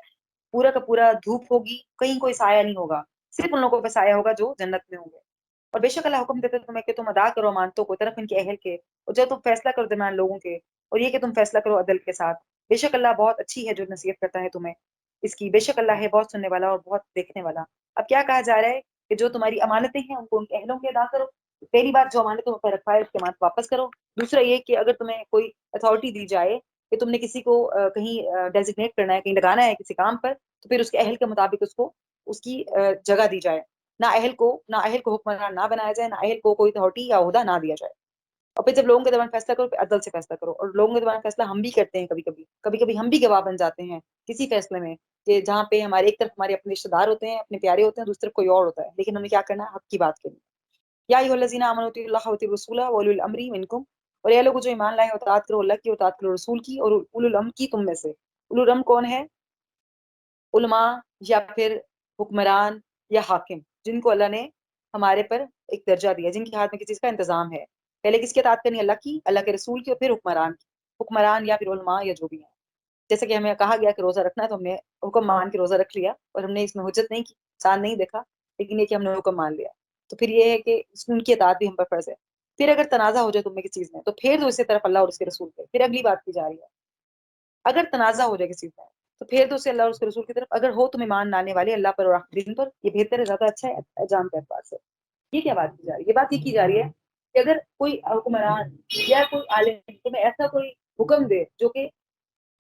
S1: پورا کا پورا دھوپ ہوگی، کہیں کوئی سایہ نہیں ہوگا، صرف ان لوگوں پہ سایہ ہوگا جو جنت میں ہوں گے. اور بے شک اللہ حکم دیتے تمہیں کہ تم ادا کرو امانتوں کو طرف ان کے اہل کے، اور جب تم فیصلہ کرو درمیان لوگوں کے، اور یہ کہ تم فیصلہ کرو عدل کے ساتھ. بے شک اللہ بہت اچھی ہے جو نصیحت کرتا ہے تمہیں اس کی. بے شک اللہ ہے بہت سننے والا اور بہت دیکھنے والا. اب کیا کہا جا رہا ہے کہ جو تمہاری امانتیں ہیں ان کو ان کے اہلوں کے ادا کرو. پہلی بات، جو امانتوں پر رکھا ہے اس کے امانت واپس کرو. دوسرا یہ کہ اگر تمہیں کوئی اتھارٹی دی جائے کہ تم نے کسی کو کہیں ڈیزگنیٹ کرنا ہے، کہیں لگانا ہے کسی کام پر، تو پھر اس کے اہل کے مطابق اس کی جگہ دی جائے. نہ اہل کو حکمران نہ بنایا جائے، نہ اہل کو کوئی اتھارٹی یا عہدہ نہ دیا جائے. اور پھر جب لوگوں کے درمیان فیصلہ کرو، پھر عدل سے فیصلہ کرو. اور لوگوں کے درمیان فیصلہ ہم بھی کرتے ہیں کبھی کبھی ہم بھی گواہ بن جاتے ہیں کسی فیصلے میں، کہ جہاں پہ ہمارے ایک طرف ہمارے اپنے رشتے دار ہوتے ہیں، اپنے پیارے ہوتے ہیں، دوسری طرف کوئی اور ہوتا ہے، لیکن ہمیں کیا کرنا ہے؟ حق کی بات کرنی. یا ایھا الذین آمنوا اطیعوا اللہ واطیعوا الرسول واولی الامر منکم، اور یہ لوگ جو ایمان لائے اطاعت کرو اللہ کی، اطاعت کرو رسول کی، اور اولو الامر کی تم میں سے. اولو الامر کون ہے؟ علماء، یا پھر حکمران یا حاکم، جن کو اللہ نے ہمارے پر ایک درجہ دیا، جن کے ہاتھ میں کسی چیز کا انتظام ہے. پہلے کس کی اطاعت کرنی؟ اللہ کی، اللہ کے رسول کی، اور پھر حکمران کی. حکمران یا پھر علماء یا جو بھی ہیں. جیسے کہ ہمیں کہا گیا کہ روزہ رکھنا ہے، تو ہم نے حکم مان کے روزہ رکھ لیا، اور ہم نے اس میں حجت نہیں کی، چاند نہیں دیکھا، لیکن یہ کہ ہم نے حکم مان لیا. تو پھر یہ ہے کہ ان کی اطاعت بھی ہم پر فرض ہے. پھر اگر تنازع ہو جائے تم میں کسی چیز میں، تو پھر تو اسی طرف اللہ اور اس کے رسول پہ. پھر اگلی بات کی جا رہی ہے، اگر تنازع ہو جائے کسی چیز میں، تو پھر تو اسے اللہ اور اس کے رسول کی طرف. اگر ہو تم ایمان لانے والے اللہ پر اور آخری دن پر، یہ بہتر ہے، زیادہ اچھا ہے جان کے اعتبار سے. یہ کیا بات کی جا رہی ہے؟ یہ بات یہ کی جا رہی ہے کہ اگر کوئی حکمران یا کوئی عالم تمہیں ایسا کوئی حکم دے جو کہ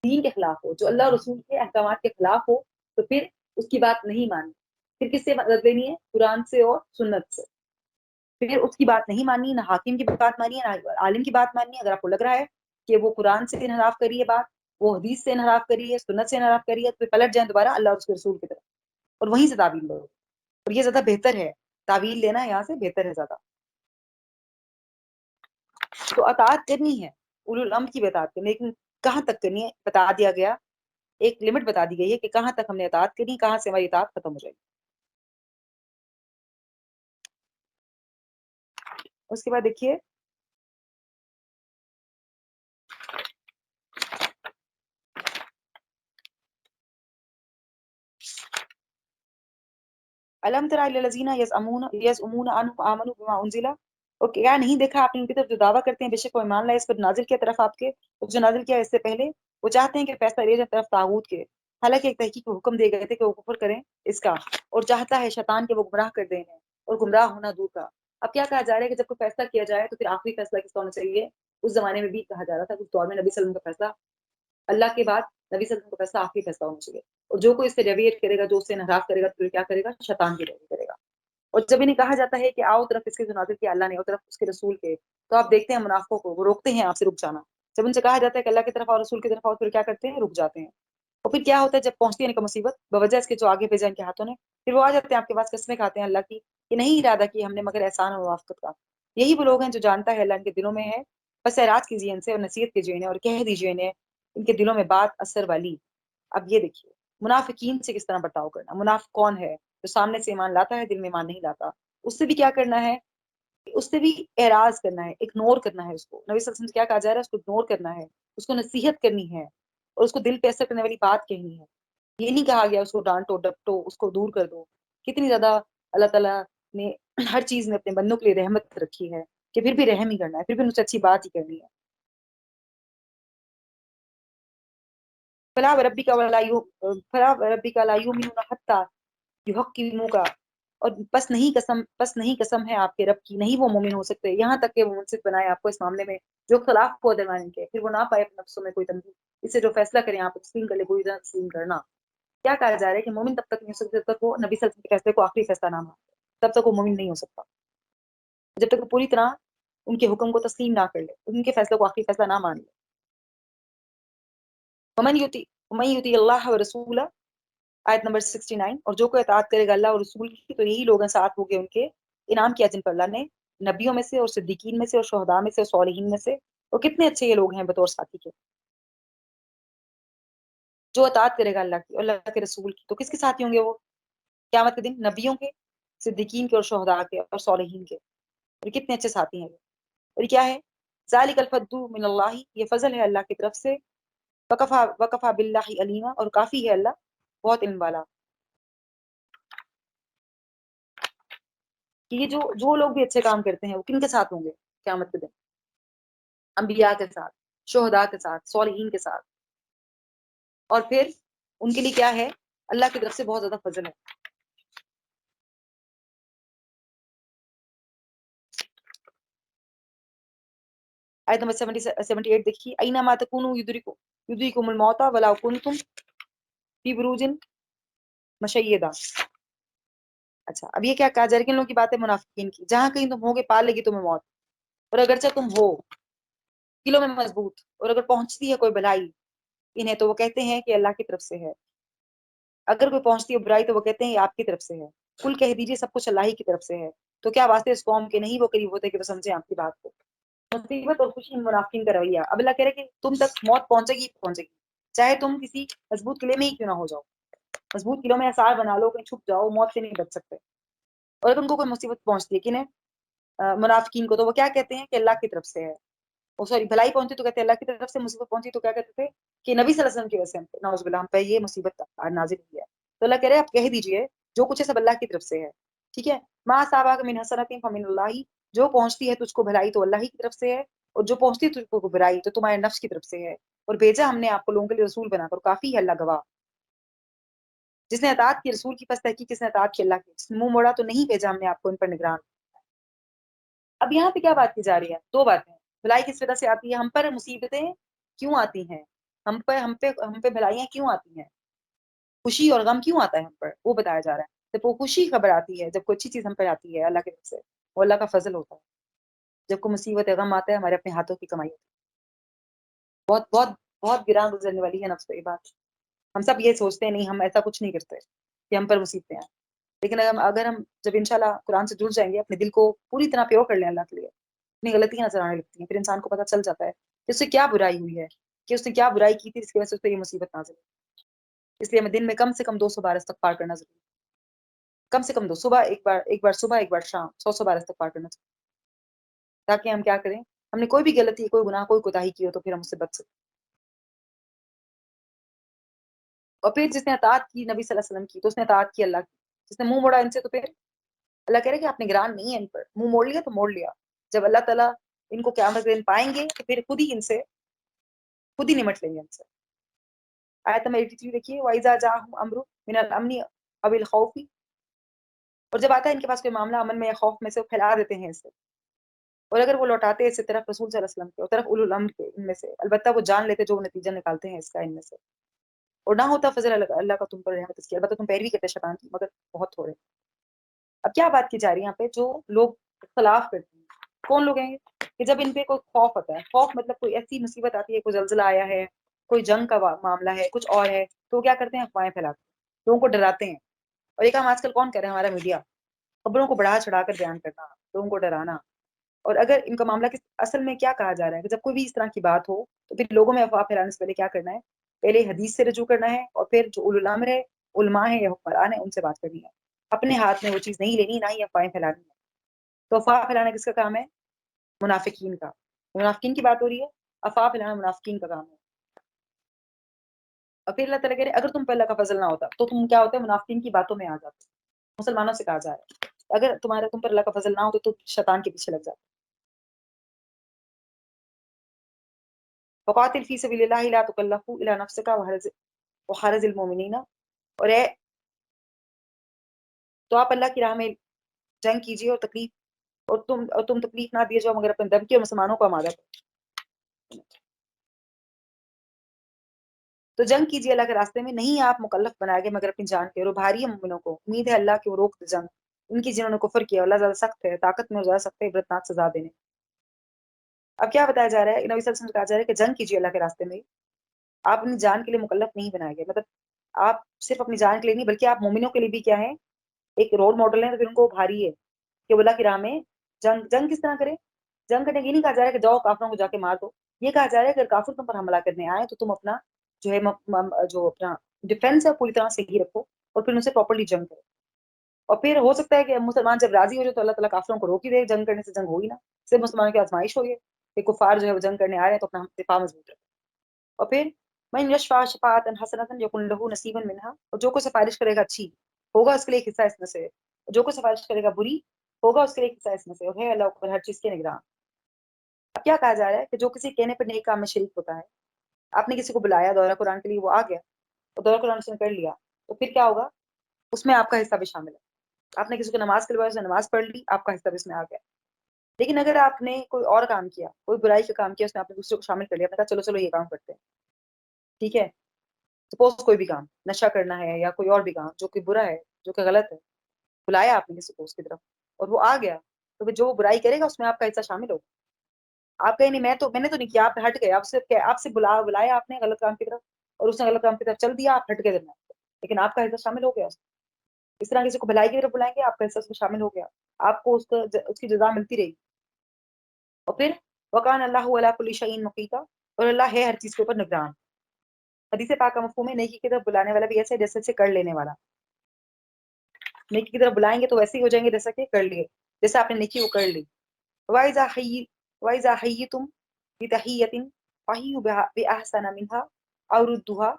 S1: دین کے خلاف ہو, جو اللہ اور رسول کے احکامات کے خلاف ہو, تو پھر اس کی بات نہیں مانی. پھر کس سے مدد لینی ہے؟ قرآن سے اور سنت سے. پھر اس کی بات نہیں مانی, نہ حاکم کی بات مانی ہے نہ عالم کی بات مانی ہے. اگر آپ کو لگ رہا ہے کہ وہ قرآن سے انحراف کری ہے بات, وہ حدیث سے انحراف کری ہے, سنت سے انحراف کری ہے, تو پھر پلٹ جائیں دوبارہ اللہ اور اس کے رسول کی طرف اور وہیں سے تعویل لو. اور یہ زیادہ بہتر ہے, تعویل لینا یہاں سے بہتر ہے زیادہ. تو اطاعت کرنی ہے, اولو الامر کی اطاعت کرنی, لیکن کہاں تک کرنی ہے بتا دیا گیا, ایک لمٹ بتا دی گئی ہے کہ کہاں تک ہم نے اطاعت کرنی, کہاں سے ہماری اطاعت ختم ہو جائے گی. اس کے بعد دیکھیے الم تر الی الذین یزعمون انهم آمنوا بما انزل, اور کیا نہیں دیکھا آپ نے ان کی طرف جو دعویٰ کرتے ہیں بے شک وہ ایمان لائے اس پر نازل کیا طرف آپ کے, جو نازل کیا اس سے پہلے. وہ چاہتے ہیں کہ فیصلہ لے جائے طرف طاغوت کے, حالانکہ ایک تحقیق کو حکم دے گئے تھے کہ وہ کفر کریں اس کا, اور چاہتا ہے شیطان کہ وہ گمراہ کر دیں, اور گمراہ ہونا دور کا. اب کیا کہا جا رہا ہے کہ جب کوئی فیصلہ کیا جائے تو پھر آخری فیصلہ کس کا ہونا چاہیے؟ اس زمانے میں بھی کہا جا رہا تھا, اس دور میں نبی صلی اللہ علیہ وسلم کا فیصلہ, اللہ کے بعد نبی صلی اللہ علیہ وسلم کا فیصلہ آخری فیصلہ ہونا چاہیے. اور جو کوئی اس سے ڈیویٹ کرے گا, جو اس سے انحراف کرے گا, تو کیا کرے گا؟ شیطان کی پیروی کرے گا. اور جب انہیں کہا جاتا ہے کہ آؤ طرف اس کے جو نازل کیا اللہ نے اور طرف اس کے رسول کے, تو آپ دیکھتے ہیں منافقوں کو وہ روکتے ہیں آپ سے رک جانا. جب ان سے کہا جاتا ہے کہ اللہ کی طرف اور رسول کی طرف آؤ, پھر کیا کرتے ہیں؟ رک جاتے ہیں. اور پھر کیا ہوتا ہے جب پہنچتی ہے ان کا مصیبت بوجہ اس کے جو آگے بھیجا ان کے ہاتھوں نے, پھر وہ آ جاتے ہیں آپ کے پاس قسمیں کھاتے ہیں اللہ کی کہ نہیں ارادہ کی ہم نے مگر احسان اور موافقت کا. یہی وہ لوگ ہیں جو جانتا ہے اللہ ان کے دلوں میں ہے, بس اعراض کیجیے ان سے اور نصیحت کیجیے انہیں اور کہہ دیجیے انہیں ان کے دلوں میں بات اثر والی. اب یہ دیکھیے منافقین سے کس طرح برتاؤ کرنا. منافق کون ہے؟ جو سامنے سے ایمان لاتا ہے دل میں ایمان نہیں لاتا. اس سے بھی کیا کرنا ہے؟ اس سے بھی اعراض کرنا ہے, اگنور کرنا ہے اس کو. نبی صلی اللہ علیہ وسلم سے کیا کہا جا رہا ہے؟ اس کو اگنور کرنا ہے, اس کو نصیحت کرنی ہے, اور اس کو دل پہ اثر کرنے والی بات کہنی ہے. یہ نہیں کہا گیا اس کو ڈانٹو ڈپٹو, اس کو دور کر دو. کتنی زیادہ اللہ تعالیٰ نے ہر چیز میں اپنے بندوں کے لیے رحمت رکھی ہے کہ پھر بھی رحم ہی کرنا ہے, پھر بھی ان سے اچھی بات ہی کرنی ہے. فلا وربک لا یؤمنون حتی یحکموک, اور بس نہیں قسم ہے آپ کے رب کی, نہیں وہ مومن ہو سکتے یہاں تک کہ وہ منصف بنائے آپ کو اس معاملے میں جو خلاف ہو درمیان ان کے, پھر وہ نہ پائے اپنے نفسوں میں کوئی تنظیم, اس سے جو فیصلہ کریں آپ تسلیم کر لے, کوئی تسلیم کرنا. کیا کہا جا رہا ہے کہ مومن تب تک نہیں ہو سکتا جب تک وہ نبی صلی اللہ علیہ وسلم کے فیصلے کو آخری فیصلہ نہ مانے, تب تک وہ مومن نہیں ہو سکتا. جب تک وہ پوری طرح ان کے حکم کو تسلیم نہ کر لے, ان کے فیصلے کو آخری فیصلہ نہ مان لے. ومن یطیع اللہ ورسولہ, آیت نمبر 69, اور جو کوئی اطاعت کرے گا اللہ اور رسول کی تو یہی لوگ ہیں ساتھ ہو گئے ان کے انعام کیا جن پر اللہ نے نبیوں میں سے اور صدیقین میں سے اور شہداء میں سے اور صالحین میں سے. اور کتنے اچھے یہ لوگ ہیں بطور ساتھی کے. جو اطاعت کرے گا اللہ کی اور اللہ کے رسول کی, تو کس کے ساتھی ہوں گے وہ قیامت کے دن؟ نبیوں کے, صدیقین کے اور شہداء کے اور صالحین کے. اور کتنے اچھے ساتھی ہیں. اور کیا ہے؟ ذالک الفضل من اللہ, یہ فضل ہے اللہ کی طرف سے. وکفا باللہ علیما, اور کافی ہے اللہ بہت علم والا. کہ یہ جو لوگ بھی اچھے کام کرتے ہیں وہ کن کے ساتھ ہوں گے قیامت کے دن؟ انبیاء کے ساتھ, شہداء کے ساتھ, صالحین کے ساتھ. اور پھر ان کے لیے کیا ہے؟ اللہ کی طرف سے بہت زیادہ فضل ہے. آیت نمبر 78 دیکھیے, اینما تکونوا یدرککم الموت ولو کنتم فی بروج مشیدہ. اچھا, اب یہ کیا کہا جا رہا ہے کہ ان لوگوں کی باتیں منافقین کی, جہاں کہیں تم ہوگے پا لے گی تمہیں موت, اور اگرچہ تم ہو دلوں میں مضبوط, اور اگر پہنچتی ہے کوئی بھلائی انہیں تو وہ کہتے ہیں کہ اللہ کی طرف سے ہے, اگر کوئی پہنچتی ہے برائی تو وہ کہتے ہیں یہ آپ کی طرف سے ہے. کل کہہ دیجیے سب کچھ اللہ ہی کی طرف سے ہے. تو کیا واسطے اس قوم کے نہیں وہ قریب ہوتے کہ وہ سمجھیں آپ کی بات کو. مصیبت اور خوشی منافقین کا رویہ. اب اللہ کہہ رہے کہ تم تک موت پہنچے گی پہنچے گی, چاہے تم کسی مضبوط قلعے میں ہی کیوں نہ ہو جاؤ. مضبوط قلعوں میں اثار بنا لو, کہیں چھپ جاؤ, موت سے نہیں بچ سکتے. اور اگر ان کو کوئی مصیبت پہنچتی ہے کنہیں منافقین کو, تو وہ کیا کہتے ہیں کہ اللہ کی طرف سے ہے. وہ سوری بھلائی پہنچی تو کہتے ہیں اللہ کی طرف سے, مصیبت پہنچی تو کیا کہتے تھے کہ نبی صلی اللہ علیہ وسلم کی وجہ سے نعوذ باللہ ہم پہ یہ مصیبت نازل ہوئی ہے. تو اللہ کہہ رہے ہیں آپ کہہ دیجئے جو کچھ ہے سب اللہ کی طرف سے ہے. ٹھیک ہے, ما اصابک من حسنۃ فمن اللہ, جو پہنچتی ہے تجھ کو بھلائی تو اللہ ہی کی طرف سے ہے, اور جو پہنچتی ہے تجھ کو برائی تو تمہارے نفس کی طرف سے ہے. اور بھیجا ہم نے آپ کو لوگوں کے لیے رسول بنا کر, کافی ہے اللہ گواہ. جس نے اطاعت کی رسول کی پس تحقیق کس نے اطاعت کی اللہ کی, جس نے منہ موڑا تو نہیں بھیجا ہم نے آپ کو ان پر نگران. اب یہاں پہ کیا بات کی جا رہی ہے؟ دو باتیں. بھلائی کس وجہ سے آتی ہے؟ ہم پر مصیبتیں کیوں آتی ہیں ہم پہ بھلائیاں کیوں آتی ہیں، خوشی اور غم کیوں آتا ہے ہم پر، وہ بتایا جا رہا ہے۔ جب وہ خوشی خبر آتی ہے، جب کوئی اچھی چیز ہم پر آتی ہے اللہ کی طرف سے، وہ اللہ کا فضل ہوتا ہے۔ جب کوئی مصیبت غم آتا ہے ہمارے اپنے ہاتھوں کی کمائی ہوتی ہے۔ بہت بہت بہت گراں گزرنے والی ہے نفس پہ یہ بات۔ ہم سب یہ سوچتے ہیں نہیں ہم ایسا کچھ نہیں کرتے کہ ہم پر مصیبتیں آئیں، لیکن اگر ہم جب انشاءاللہ قرآن سے جڑ جائیں گے، اپنے دل کو پوری طرح پیور کر لیں اللہ کے لیے، اپنی غلطیاں نظر آنے لگتی ہیں، پھر انسان کو پتہ چل جاتا ہے کہ اس سے کیا برائی ہوئی ہے، کہ اس نے کیا برائی کی تھی جس کی وجہ سے اس پہ یہ مصیبت نازل ہوئی۔ اس لیے ہمیں دن میں کم سے کم 200 بار استغفار کرنا ضروری ہے، کم سے کم دو، صبح ایک بار صبح، ایک بار شام، 100 بار استغفار کرنا چاہیے، تاکہ ہم کیا کریں، ہم نے کوئی بھی غلطی، کوئی گناہ، کوئی کوتاہی کی ہو تو پھر ہم اس سے بچ سکیں۔ اور پھر جس نے اطاعت کی نبی صلی اللہ علیہ وسلم کی، تو اس نے اطاعت کی اللہ کی، جس نے منہ موڑا ان سے تو پھر اللہ کہہ رہے کہ آپ نگران نہیں ہے ان پر، منہ موڑ لیا تو موڑ لیا۔ جب اللہ تعالیٰ ان کو قیامت کے دن پائیں گے تو پھر خود ہی نمٹ لیں گے ان سے۔ آیت نمبر 83 دیکھیے، وَإِذَا جَاءَهُمْ أَمْرٌ مِّنَ الْأَمْنِ أَوِ الْخَوْفِ، اور جب آتا ہے ان کے پاس کوئی معاملہ امن میں یا خوف میں سے، وہ پھیلا دیتے ہیں اسے، اور اگر وہ لوٹاتے ہیں اس طرف رسول صلی اللہ علیہ وسلم کے اور طرف اولو الامر کے ان میں سے، البتہ وہ جان لیتے جو وہ نتیجہ نکالتے ہیں اس کا ان میں سے، اور نہ ہوتا فضل اللہ کا تم پر رحمت اس کی، البتہ تم پیروی کرتے شیطان کی مگر بہت تھوڑے۔ اب کیا بات کی جا رہی ہے یہاں پہ، جو لوگ اختلاف کرتے ہیں کون لوگ ہیں کہ جب ان پہ کوئی خوف ہوتا ہے، خوف مطلب کوئی ایسی مصیبت آتی ہے، کوئی زلزلہ آیا ہے، کوئی جنگ کا معاملہ ہے، کچھ اور ہے، تو وہ کیا کرتے ہیں، افواہیں پھیلاتے ہیں، لوگوں کو ڈراتے ہیں۔ اور یہ کام آج کل کون کر رہے ہیں، ہمارا میڈیا، خبروں کو بڑھا چڑھا کر بیان کرنا، لوگوں کو ڈرانا۔ اور اگر ان کا معاملہ اصل میں کیا کہا جا رہا ہے کہ جب کوئی بھی اس طرح کی بات ہو تو پھر لوگوں میں افواہ پھیلانے سے پہلے کیا کرنا ہے، پہلے حدیث سے رجوع کرنا ہے، اور پھر جو اولو الامر ہے، علماء ہیں یا حکمران ہیں، ان سے بات کرنی ہے، اپنے ہاتھ میں وہ چیز نہیں لینی، نہ ہی افواہیں پھیلانی ہے۔ تو افواہ پھیلانا کس کا کام ہے، منافقین کا، منافقین کی بات ہو رہی ہے، افواہ پھیلانا منافقین کا کام ہے۔ اور پھر اللہ تعالیٰ کہہ رہے اگر تم پہ اللہ کا فضل نہ ہوتا تو تم کیا ہوتے، منافقین کی باتوں میں آ جاتے۔ مسلمانوں سے کہا جا رہا ہے اگر تم پر اللہ کا فضل نہ ہو تو شیطان کے پیچھے لگ جاتے۔ وقاتل فی سبیل اللہ لا تکلف الا نفسک وحرز المؤمنین، اور تو آپ اللہ کی راہ میں جنگ کیجیے اور تم تکلیف نہ دیے جاؤ مگر اپنے دم کے اور مسلمانوں کو آمادہ کرو۔ تو جنگ کیجیے اللہ کے راستے میں، نہیں آپ مکلف بنائے گئے مگر اپنی جان کے، اور بھاری ہے مومنوں کو، امید ہے اللہ کی وہ روک دے جنگ ان کی جنہوں نے کفر کیا، اللہ زیادہ سخت ہے، طاقت میں زیادہ سخت ہے عبرتناک سزا دینے۔ اب کیا بتایا جا رہا ہے، نبی صلی اللہ علیہ وسلم سے کہا جا رہا ہے کہ جنگ کیجیے اللہ کے راستے میں، آپ اپنی جان کے لیے مکلف نہیں بنائے گئے، مطلب آپ صرف اپنی جان کے لیے نہیں بلکہ آپ مومنوں کے لیے بھی کیا ہے، ایک رول ماڈل ہے، تو پھر ان کو بھاری ہے کہ وہ اللہ کی راہ میں جنگ کس طرح کرے۔ جنگ کرنے یہ نہیں کہا جا رہا ہے کہ جاؤ کافروں کو جا کے مار دو، یہ کہا جا رہا ہے کہ اگر کافر تم پر حملہ کرنے آئے تو تم اپنا جو ہے جو اپنا ڈیفینس ہے پوری طرح صحیح رکھو، اور پھر ان سے پراپرلی جنگ کرو۔ اور پھر ہو سکتا ہے کہ مسلمان جب راضی ہو جائے تو اللہ تعالیٰ کافروں کو روک ہی دے، جنگ کرنے سے جنگ ہوگی نا، صرف مسلمانوں کی آزمائش ہوئی ہے کہ کفار جو ہے وہ جنگ کرنے آ رہے ہیں تو اپنا دفاع مضبوط رکھے۔ اور پھر من یشفع شفاعۃ حسنۃ یکن لہ نصیب منہا، اور جو کوئی سفارش کرے گا اچھی ہوگا اس کے لیے ایک حصہ اس میں سے، اور جو کوئی سفارش کرے گا بری ہوگا اس کے لیے ایک حصہ اس میں سے، اور ہے اللہ اوپر ہر چیز کے نگراں۔ اب کیا کہا جا رہا ہے کہ جو کسی کہنے پر نیک کام میں شریک ہوتا ہے، آپ نے کسی کو بلایا دورہ قرآن کے لیے، وہ آ گیا اور دورہ قرآن اس نے کر لیا، تو پھر کیا ہوگا، اس میں آپ کا حصہ بھی شامل ہے۔ آپ نے کسی کو نماز کے لیے اس نے نماز پڑھ لی، آپ کا حصہ بھی اس میں آ گیا۔ لیکن اگر آپ نے کوئی اور کام کیا، کوئی برائی کا کام کیا، اس میں آپ نے دوسرے کو شامل کر لیا، آپ نے کہا چلو چلو یہ کام کرتے ہیں، ٹھیک ہے، سپوز کوئی بھی کام نشہ کرنا ہے یا کوئی اور بھی کام جو کہ برا ہے، جو کہ غلط ہے، بلایا آپ نے کسی کو اس کی طرف اور وہ آ گیا، تو پھر جو وہ برائی کرے گا اس میں آپ کا حصہ شامل ہوگا۔ آپ کہیں نہیں میں نے تو نہیں کیا، آپ ہٹ گئے، آپ سے بلایا آپ نے غلط کام کی طرف، اور اس نے غلط کام کی طرف چل دیا، آپ ہٹ گئے درمیان، لیکن آپ کا حصہ شامل ہو گیا اس طرح کسی کو بھلائی کی طرف بلائیں گے، آپ کا حصہ اس میں شامل ہو گیا، آپ کو اس کی جزا ملتی رہی۔ اور پھر وکان اللہ علی کل شیء مقیتا، اور اللہ ہے ہر چیز کے اوپر نگران۔ حدیث پاک کا مفہوم ہے نیکی کی طرف بلانے والا بھی ایسے جیسے سے کر لینے والا، نیکی کی طرف بلائیں گے تو ویسے ہی ہو جائیں گے جیسا کہ کر لیے، جیسے آپ نے نیکی وہ کر لی۔ وَإِذَا حَيِّيتُمْ بِتَحِيَّةٍ فَحَيُّوا بِأَحْسَنَ مِنْهَا أَوْ رُدُّوهَا،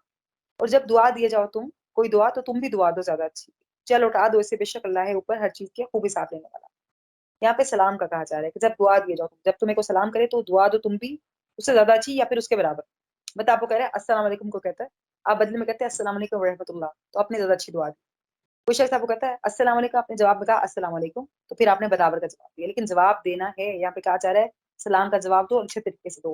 S1: اور جب دعا دیے جاؤ تم کوئی دعا تو تم بھی دعا دو زیادہ اچھی، چل لوٹا دو اسے، بے شک اللہ ہے اوپر ہر چیز کے خوبی ساتھ لینے والا۔ یہاں پہ سلام کا کہا جا رہا ہے کہ جب دعا دیے جاؤ، جب تمہیں کو سلام کرے تو دعا دو تم بھی اس سے زیادہ اچھی یا پھر اس کے برابر۔ بتا آپ کو کہہ رہے ہیں السلام علیکم کو کہتا ہے، آپ بدلے میں کہتے ہیں السلام علیکم ورحمۃ اللہ، تو اپنی زیادہ اچھی دعا دی۔ کوئی شخص آپ کو کہتا ہے السلام علیکم، آپ نے جواب میں کہا السلام علیکم، تو پھر آپ نے برابر کا جواب دیا، لیکن جواب دینا ہے یہاں پہ کہا جا رہا ہے سلام کا جواب دو اور اچھے طریقے سے دو،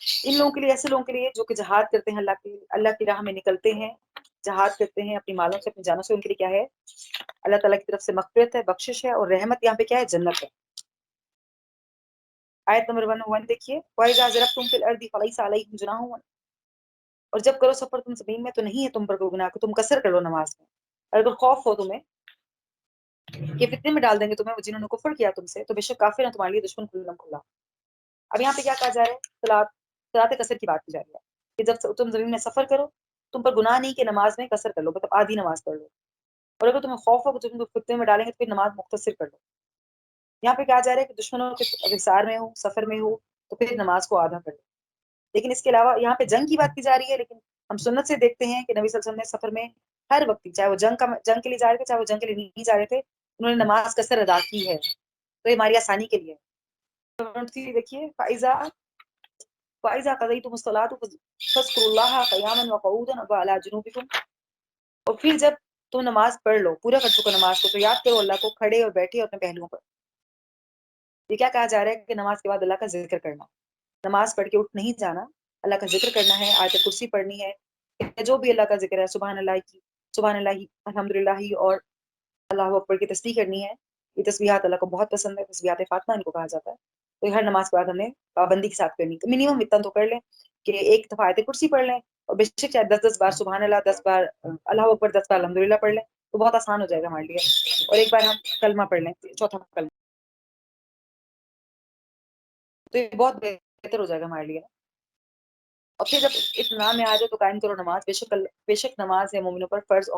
S1: ان لوگوں کے لیے، ایسے لوگوں کے لیے جو کہ جہاد کرتے ہیں، اللہ کی راہ میں نکلتے ہیں، جہاد کرتے ہیں اپنی مالوں سے اپنی جانوں سے، ان کے لیے کیا ہے؟ اللہ تعالیٰ کی طرف سے مغفرت ہے، بخشش ہے، اور رحمت یہاں پہ کیا ہے؟ جنت ہے۔ آیت نمبر 101 دیکھیے، وَإِذَا ضَرَبْتُمْ فِي الْأَرْضِ فَلَيْسَ عَلَيْكُمْ جُنَاحٌ، اور جب کرو سفر تم زمین میں تو نہیں ہے تم پر کوئی گناہ کہ تم قصر کرو نماز میں۔ اور اگر خوف ہو تمہیں کہ فتنے میں ڈال دیں گے تمہیں وہ جنہوں نے کفر کیا تم سے، تو بے شک کافر ہیں تمہارے لیے دشمن کھلا کھلا۔ اب یہاں پہ کیا کہا جا رہا ہے؟ صلاۃ قصر کی بات کی جا رہی ہے کہ جب تم زمین میں سفر کرو تم پر گناہ نہیں کہ نماز میں قصر کر لو، مطلب آدھی نماز پڑھ لو، اور اگر تمہیں خوف ہو کہ تم فتنے میں ڈالیں گے تو پھر نماز مختصر کر لو۔ یہاں پہ کہا جا رہا ہے کہ دشمنوں کے حصار میں ہو، سفر میں ہو، تو پھر نماز کو آدھا کر لو۔ لیکن اس کے علاوہ یہاں پہ جنگ کی بات کی جا رہی ہے، لیکن ہم سنت سے دیکھتے ہیں کہ نبی صلی اللہ علیہ وسلم نے سفر میں ہر وقت، چاہے وہ جنگ کے لیے جا رہے تھے، چاہے وہ جنگ کے لیے نہیں جا رہے تھے، انہوں نے نماز قصر ادا کی ہے، تو یہ ہماری آسانی کے لیے ہے۔ دیکھیے، فَإِذَا قَضَيْتُمُ الصَّلَاةَ فَاذْكُرُوا اللَّهَ قِيَامًا وَقُعُودًا وَعَلَىٰ جُنُوبِكُمْ، اور پھر جب تم نماز پڑھ لو، پورا کر چکو نماز کو، تو یاد کرو اللہ کو کھڑے اور بیٹھے اور اپنے پہلوؤں پر۔ یہ کیا کہا جا رہا ہے کہ نماز کے بعد اللہ کا ذکر کرنا، نماز پڑھ کے اٹھ نہیں جانا، اللہ کا ذکر کرنا ہے، آیت کرسی پڑھنی ہے، جو بھی اللہ کا ذکر ہے، سبحان اللہ کی، سبحان اللہ الحمدللہ اور اللہ اکبر کی تسبیح کرنی ہے۔ یہ تسبیحات اللہ کو بہت پسند ہے، تسبیحات فاطمہ ان کو کہا جاتا ہے، تو یہ ہر نماز کے بعد ہم نے پابندی کے ساتھ کرنی، تو منیمم اتنا تو کر لیں کہ ایک دفعہ آیت کرسی پڑھ لیں، اور بے شک چاہے 10 بار سبحان اللہ، 10 بار اللہ اکبر، 10 بار الحمدللہ پڑھ لیں، تو بہت آسان ہو جائے گا ہمارے لیے، اور ایک بار ہم کلمہ پڑھ لیں، چوتھا کلمہ، تو یہ بہت بہتر ہو جائے گا ہمارے لیے۔ اور پھر جب اطمینان میں آ جائے تو قائم کرو نماز، بے شک نماز ہے مومنوں پر فرض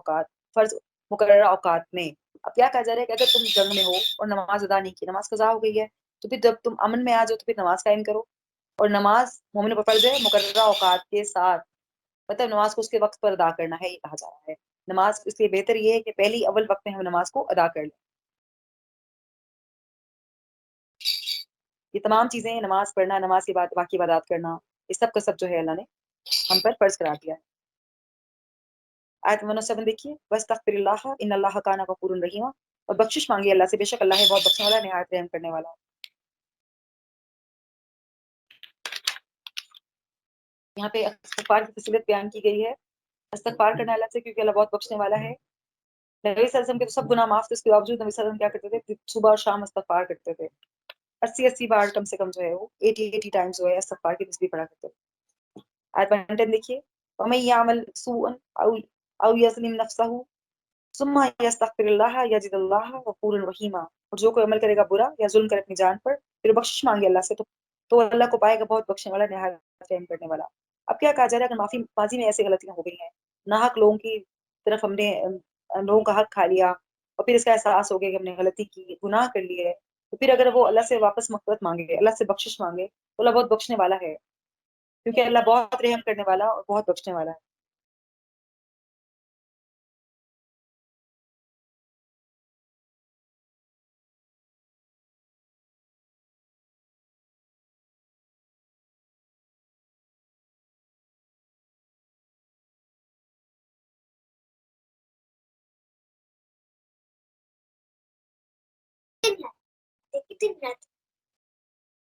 S1: مقررہ اوقات میں۔ اب کیا کہا جا رہا ہے کہ اگر تم جنگ میں ہو اور نماز ادا نہیں کی، نماز قضا ہو گئی ہے، تو پھر جب تم امن میں آ جاؤ تو پھر نماز قائم کرو، اور نماز مومنوں پر فرض ہے مقررہ اوقات کے ساتھ، مطلب نماز کو اس کے وقت پر ادا کرنا ہے، یہ کہا جا رہا ہے۔ نماز اس لیے بہتر یہ ہے کہ پہلی اول وقت میں ہم نماز کو ادا کر لیں۔ یہ تمام چیزیں، نماز پڑھنا، نماز کے بعد باقی عبادات کرنا، یہ سب کا سب جو ہے اللہ نے ہم پر فرض کرا دیا ہے۔ آیت 107 دیکھیے، وَاسْتَغْفِرِ اللَّهَ إِنَّ اللَّهَ كَانَ غَفُورًا رَحِيمًا، اور بخشش مانگی اللہ سے، بے شک اللہ ہے بہت بخشنے والا، نہایت رحم کرنے والا۔ یہاں پہ استغفار کی فضیلت بیان کی گئی ہے، استغفار کرنا اللہ سے، کیونکہ اللہ بہت بخشنے والا ہے۔ نبی صلی اللہ علیہ وسلم کے تو سب گناہ معاف تھے، اس کے باوجود نبی صلی اللہ علیہ وسلم کیا کرتے تھے؟ صبح اور شام استغفار کرتے تھے، 80 بار کم سے کم جو ہے وہ 80 ٹائمز جو ہے استغفار کی تسبیح پڑھا کرتے تھے۔ آیت 110 دیکھیے، وَمَن يَعْمَلْ سُوءًا أَوْ يَظْلِمْ نَفْسَهُ ثُمَّ يَسْتَغْفِرِ اللَّهَ يَجِدِ اللَّهَ غَفُورًا رَحِيمًا، اور جو کوئی عمل کرے گا برا یا ظلم کرے اپنی جان پر، پھر بخشش مانگے اللہ سے، تو اللہ کو پائے گا بہت بخشنے والا، نہایت رحم کرنے والا۔ اب کیا کہا جا رہا ہے کہ ماضی میں ایسی غلطیاں ہو گئی ہیں، ناحق لوگوں کی طرف ہم نے لوگوں کا حق کھا لیا، اور پھر اس کا احساس ہو گیا کہ ہم نے غلطی کی، گناہ کر لی ہے، تو پھر اگر وہ اللہ سے واپس مغفرت مانگے، اللہ سے بخشش مانگے، تو اللہ بہت بخشنے والا ہے، کیونکہ اللہ بہت رحم کرنے والا اور بہت بخشنے والا ہے۔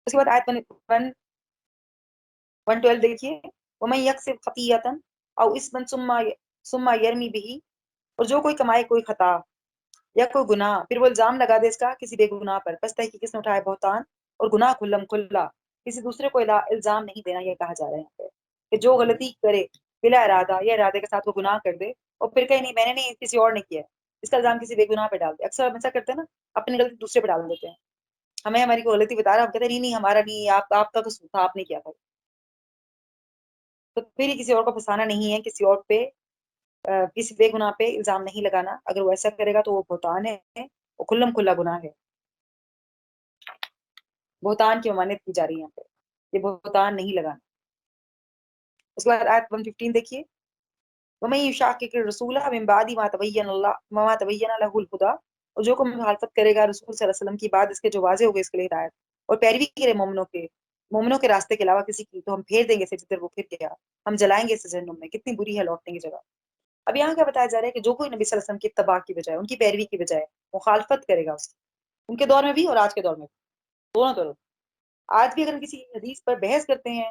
S1: اس کے بعد آیت 112 دیکھیے، وَمَن يَكْسِبْ خَطِيئَةً أَوْ إِثْمًا ثُمَّ يَرْمِ بِهِ، اور جو کوئی کمائے کوئی خطا یا کوئی گناہ، پھر وہ الزام لگا دے اس کا کسی بے گناہ پر، پس تحقیق کس نے اٹھایا بہتان اور گناہ کھلم کھلا، کسی دوسرے کو الزام نہیں دینا، یہ کہا جا رہا ہے یہاں پہ کہ جو غلطی کرے بلا ارادہ یا ارادے کے ساتھ وہ گناہ کر دے، اور پھر کہیں نہیں میں نے نہیں، کسی اور نے کیا ہے، اس کا الزام کسی بے گناہ پہ ڈال دے۔ اکثر ہم ایسا کرتے ہیں نا، اپنی غلطی دوسرے پہ ڈال دیتے ہیں، ہمیں ہماری کوئی غلطی بتا رہا، ہم کہتے ہیں نہیں نہیں ہمارا نہیں، آپ کا قصور تھا، آپ نے کیا تھا، تو پھر ہی کسی اور کو پھنسانا نہیں ہے، کسی اور پہ کسی بے گناہ پہ الزام نہیں لگانا، اگر وہ ایسا کرے گا تو وہ بہتان ہے، وہ کھلم کھلا گناہ ہے، بہتان کی ممانعت کی جا رہی ہے یہاں پہ، یہ بہتان نہیں لگانا۔ اس کے بعد آیت 115 دیکھیے، وَمَن يُشَاقِقِ الرَّسُولَ مِن بَعْدِ مَا تَبَيَّنَ لَهُ الْهُدَىٰ، اور جو کوئی مخالفت کرے گا رسول صلی اللہ علیہ وسلم کی بعد اس کے جو واضح ہو گئے اس کے لیے ہدایت، اور پیروی کرے مومنوں کے راستے کے علاوہ کسی کی، تو ہم پھیر دیں گے اسے جدھر وہ پھر گیا، ہم جلائیں گے اسے جہنم میں، کتنی بری ہے لوٹنے کی جگہ۔ اب یہاں کیا بتایا جا رہا ہے کہ جو کوئی نبی صلی اللہ علیہ وسلم کی اتباع کی بجائے، ان کی پیروی کی بجائے مخالفت کرے گا اس کی، ان کے دور میں بھی اور آج کے دور میں بھی، دونوں طرف۔ آج بھی اگر ہم کسی حدیث پر بحث کرتے ہیں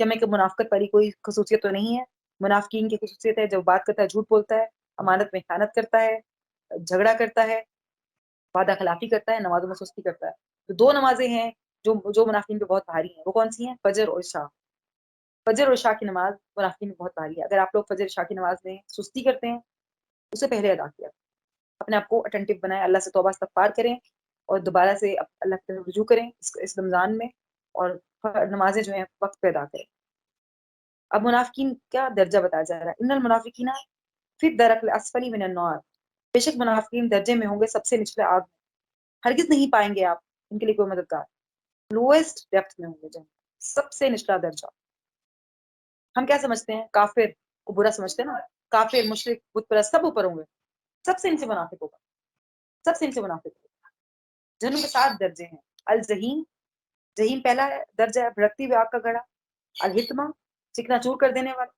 S1: کہ ہمیں منافقت والی کوئی خصوصیت تو نہیں ہے. منافقین کی خصوصیت ہے جو بات کرتا ہے جھوٹ بولتا ہے, امانت میں خیانت کرتا ہے, جھگڑا کرتا ہے, وعدہ خلافی کرتا ہے, نمازوں میں سستی کرتا ہے. تو دو نمازیں ہیں جو منافقین پہ بہت بھاری ہیں. وہ کون سی ہیں؟ فجر اور عشاء. فجر اور عشاء کی نماز منافقین پہ بہت بھاری ہے. اگر آپ لوگ فجر عشاء کی نماز میں سستی کرتے ہیں, اسے پہلے ادا کیا, اپنے آپ کو اٹینٹو بنائیں, اللہ سے توبہ استغفار کریں اور دوبارہ سے اللہ کی طرف رجوع کریں اس رمضان میں, اور نمازیں جو ہیں وقت پہ ادا کریں. اب منافقین کا درجہ بتایا جا رہا ہے. ان المنافقین فی الدرک الاسفل من النار, بے شک منافقین درجے میں ہوں گے سب سے نچلے آگ میں. ہرگز نہیں پائیں گے آپ ان کے لیے کوئی مددگار. لوئسٹ ڈیپتھ میں ہوں گے جہنم, سب سے نچلا درجہ. ہم کیا سمجھتے ہیں؟ کافر کو برا سمجھتے ہیں نا, کافر مشرک بت پرست سب اوپر ہوں گے, سب سے نیچے منافق ہوگا, سب سے نیچے منافق ہوگا. جہنم کے 7 درجے ہیں. الجحیم, جہیم پہلا درجہ ہے بھڑکتی ہوئی آگ کا گڑھا. الحتمہ, چکنا چور کر دینے والا.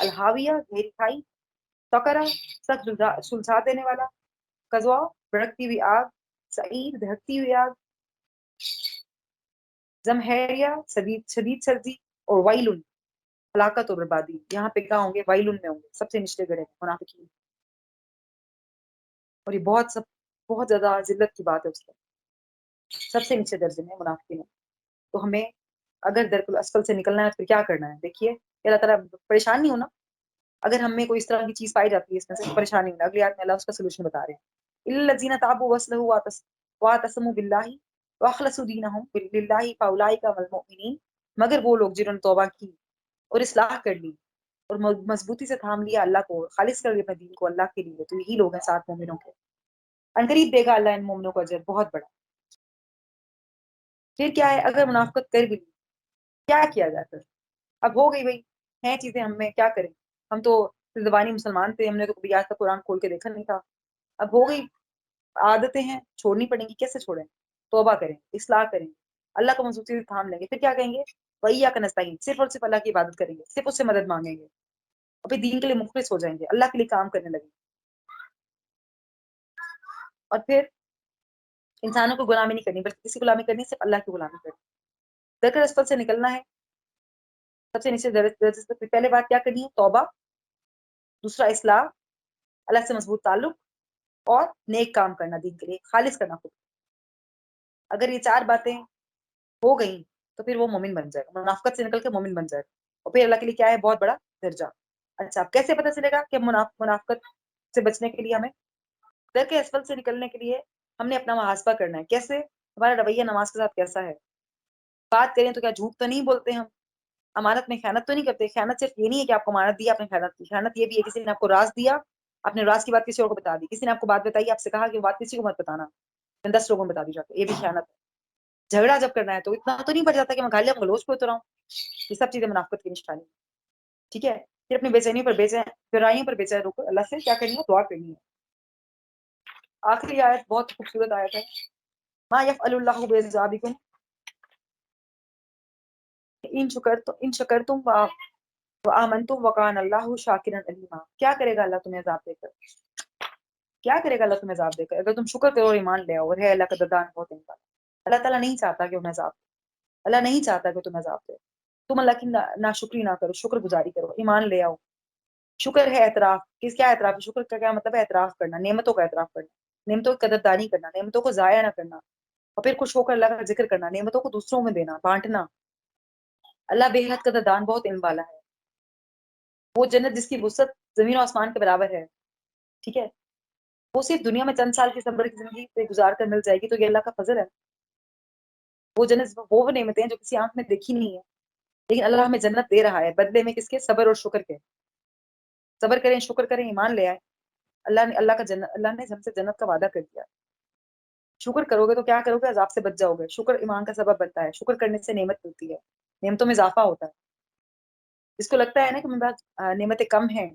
S1: الحاویہ, گہری کھائی. سقرہ, سخت سلجھا دینے والا. قضوا, بھڑکتی ہوئی آگ. سعیر, دھڑکتی ہوئی آگ. زمہریہ, شدید سردی. اور ویلن, ہلاکت اور بربادی. یہاں پہ کہاں ہوں گے؟ ویلن میں ہوں گے, سب سے نچلے گڑھے منافقین. اور یہ بہت زیادہ ذلت کی بات ہے اس کا. سب سے نیچے درجے میں منافقین. تو ہمیں اگر درک الاسفل سے نکلنا ہے پھر کیا کرنا ہے؟ دیکھیے, اللہ تعالیٰ پریشان نہیں ہونا. اگر ہم میں کوئی اس طرح کی چیز پائی جاتی ہے اس میں سے, پریشانی ہونا. اگلی آیت میں اللہ اس کا سولوشن بتا رہے ہیں. الذین تابوا واصلحوا واعتصموا باللہ واخلصوا دینہم للہ فاولئک مع المؤمنین, مگر وہ لوگ جنہوں نے توبہ کی اور اصلاح کر لی اور مضبوطی سے تھام لیا اللہ کو, خالص کر لیا اپنے دین کو اللہ کے لیے, تو یہی لوگ ہیں 7 مومنوں کے. عنقریب دے گا اللہ ان مومنوں کو اجر بہت بڑا. پھر کیا ہے؟ اگر منافقت کر بھی لی, کیا کیا جائے پھر؟ اب ہو گئی بھائی, ہیں چیزیں ہم میں, کیا کریں؟ ہم تو زبانی مسلمان تھے, ہم نے تو کبھی آج تک قرآن کھول کے دیکھا نہیں تھا. اب ہو گئی, عادتیں ہیں, چھوڑنی پڑیں گی. کیسے چھوڑیں؟ توبہ کریں, اصلاح کریں, اللہ کو مضبوطی سے تھام لیں گے. پھر کیا کہیں گے؟ وَإِيَّاكَ نَسْتَعِينُ, صرف اور صرف اللہ کی عبادت کریں گے, صرف اس سے مدد مانگیں گے, اور پھر دین کے لیے مخلص ہو جائیں گے, اللہ کے لیے کام کرنے لگیں گے. اور پھر انسانوں کو غلامی نہیں کرنی, بلکہ کسی غلامی کرنی, صرف اللہ کی غلامی کرنی. درک الاسفل سے نکلنا ہے, سب سے نیچے درجے سے پہلے بات کیا کرنی ہے؟ توبہ. دوسرا اصلاح, اللہ سے مضبوط تعلق, اور نیک کام کرنا, دین کے لیے خالص کرنا خود. اگر یہ 4 باتیں ہو گئیں تو پھر وہ مومن بن جائے گا, منافقت سے نکل کے مومن بن جائے گا. اور پھر اللہ کے لیے کیا ہے؟ بہت بڑا درجہ. اچھا, اب کیسے پتہ چلے گا کہ منافقت سے بچنے کے لیے ہمیں درک اسفل سے نکلنے کے لیے ہم نے اپنا محاسبہ کرنا ہے؟ کیسے؟ ہمارا رویہ نماز کے ساتھ کیسا ہے؟ بات کریں تو کیا جھوٹ تو نہیں بولتے ہم؟ امانت میں خیانت تو نہیں کرتے؟ خیانت صرف یہ نہیں ہے کہ آپ کو امانت دیا آپ نے خیانت کی. خیانت یہ بھی ہے کسی نے آپ کو راز دیا, آپ نے راز کی بات کسی اور کو بتا دی. کسی نے آپ کو بات بتائی, آپ سے کہا کہ وہ بات کسی کو مت بتانا, 10 لوگوں میں بتا دی جاتی, یہ بھی خیانت ہے. جھگڑا جب کرنا ہے تو اتنا تو نہیں بڑھ جاتا کہ میں گالیاں گلوچ پہ اتر آؤں. یہ سب چیزیں منافقت کی نشانی. ٹھیک ہے, پھر اپنی بے چینی پر برائیوں پر بے چین رکو, اللہ سے کیا کرنی ہے؟ دعا کرنی ہے. آخری آیت بہت خوبصورت آیت ہے. ما یفعل اللہ بعذابکم ان شکرتم وآمنتم وکان اللہ شاکرا علیما. کیا کرے گا اللہ تمہیں عذاب دے کر؟ کیا کرے گا اللہ تمہیں عذاب دے کر اگر تم شکر کرو اور ایمان لے آؤ؟ اور ہے اللہ کا ددان بہت انکار. اللہ تعالیٰ نہیں چاہتا کہ انہیں عذاب دے, اللہ نہیں چاہتا کہ تمہیں عذاب دے. تم اللہ کی ناشکری نہ کرو, شکر گزاری کرو, ایمان لے آؤ. شکر ہے اعتراف. کیا اعتراف ہے؟ شکر کا کیا مطلب ہے؟ اعتراف کرنا, نعمتوں کا اعتراف کرنا, نعمتوں کی قدردانی کرنا, نعمتوں کو ضائع نہ کرنا, اور پھر خوش ہو کر اللہ کا ذکر کرنا, نعمتوں کو دوسروں میں دینا, بانٹنا. اللہ بے حد قدردان, بہت علم والا ہے. وہ جنت جس کی وسعت زمین و آسمان کے برابر ہے, ٹھیک ہے, وہ صرف دنیا میں چند سال کی صبر کی زندگی پہ گزار کر مل جائے گی, تو یہ اللہ کا فضل ہے. وہ جنت, وہ نعمتیں ہیں جو کسی آنکھ میں دیکھی نہیں ہے, لیکن اللہ ہمیں جنت دے رہا ہے بدلے میں کس کے؟ صبر اور شکر کے. صبر کریں, شکر کریں, ایمان لے آئے. اللہ نے ہم سے جنت کا وعدہ کر دیا. شکر کرو گے تو کیا کرو گے؟ عذاب سے بچ جاؤ گے. شکر ایمان کا سبب بنتا ہے. شکر کرنے سے نعمت ملتی ہے, نعمتوں میں اضافہ ہوتا ہے. جس کو لگتا ہے نا کہ میرے پاس نعمتیں کم ہیں,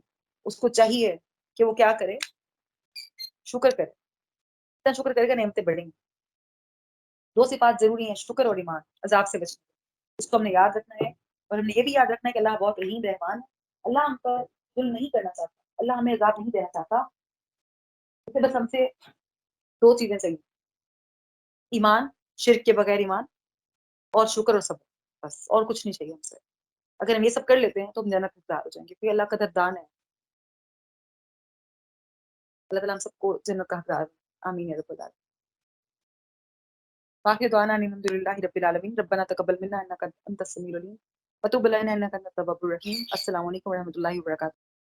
S1: اس کو چاہیے کہ وہ کیا کرے؟ شکر کرے. اتنا شکر کرے گا نعمتیں بڑھیں گی. 2 صفات ضروری ہیں, شکر اور ایمان, عذاب سے بچنے. اس کو ہم نے یاد رکھنا ہے, اور ہم نے یہ بھی یاد رکھنا ہے کہ اللہ بہت رحیم رحمان ہے. اللہ ہم پر ظلم نہیں کرنا چاہتا, اللہ ہمیں عذاب نہیں دینا چاہتا. اسے بس ہم سے 2 چیزیں چاہیے, ایمان, شرک کے بغیر ایمان, اور شکر اور صبر, بس اور کچھ نہیں چاہیے ہم سے. اگر ہم یہ سب کر لیتے ہیں تو ہم جنت میں دار ہو جائیں گے، کیونکہ اللہ قدردان ہے. اللہ تعالیٰ ہم سب کو جنت کا حقدار. آمین یا رب العالمین. باقی دعوانا الحمد للہ رب العالمین. ربنا تقبل منا انک انت السمیع العلیم وتب علینا انک انت التواب الرحیم. السلام علیکم ورحمۃ اللہ وبرکاتہ.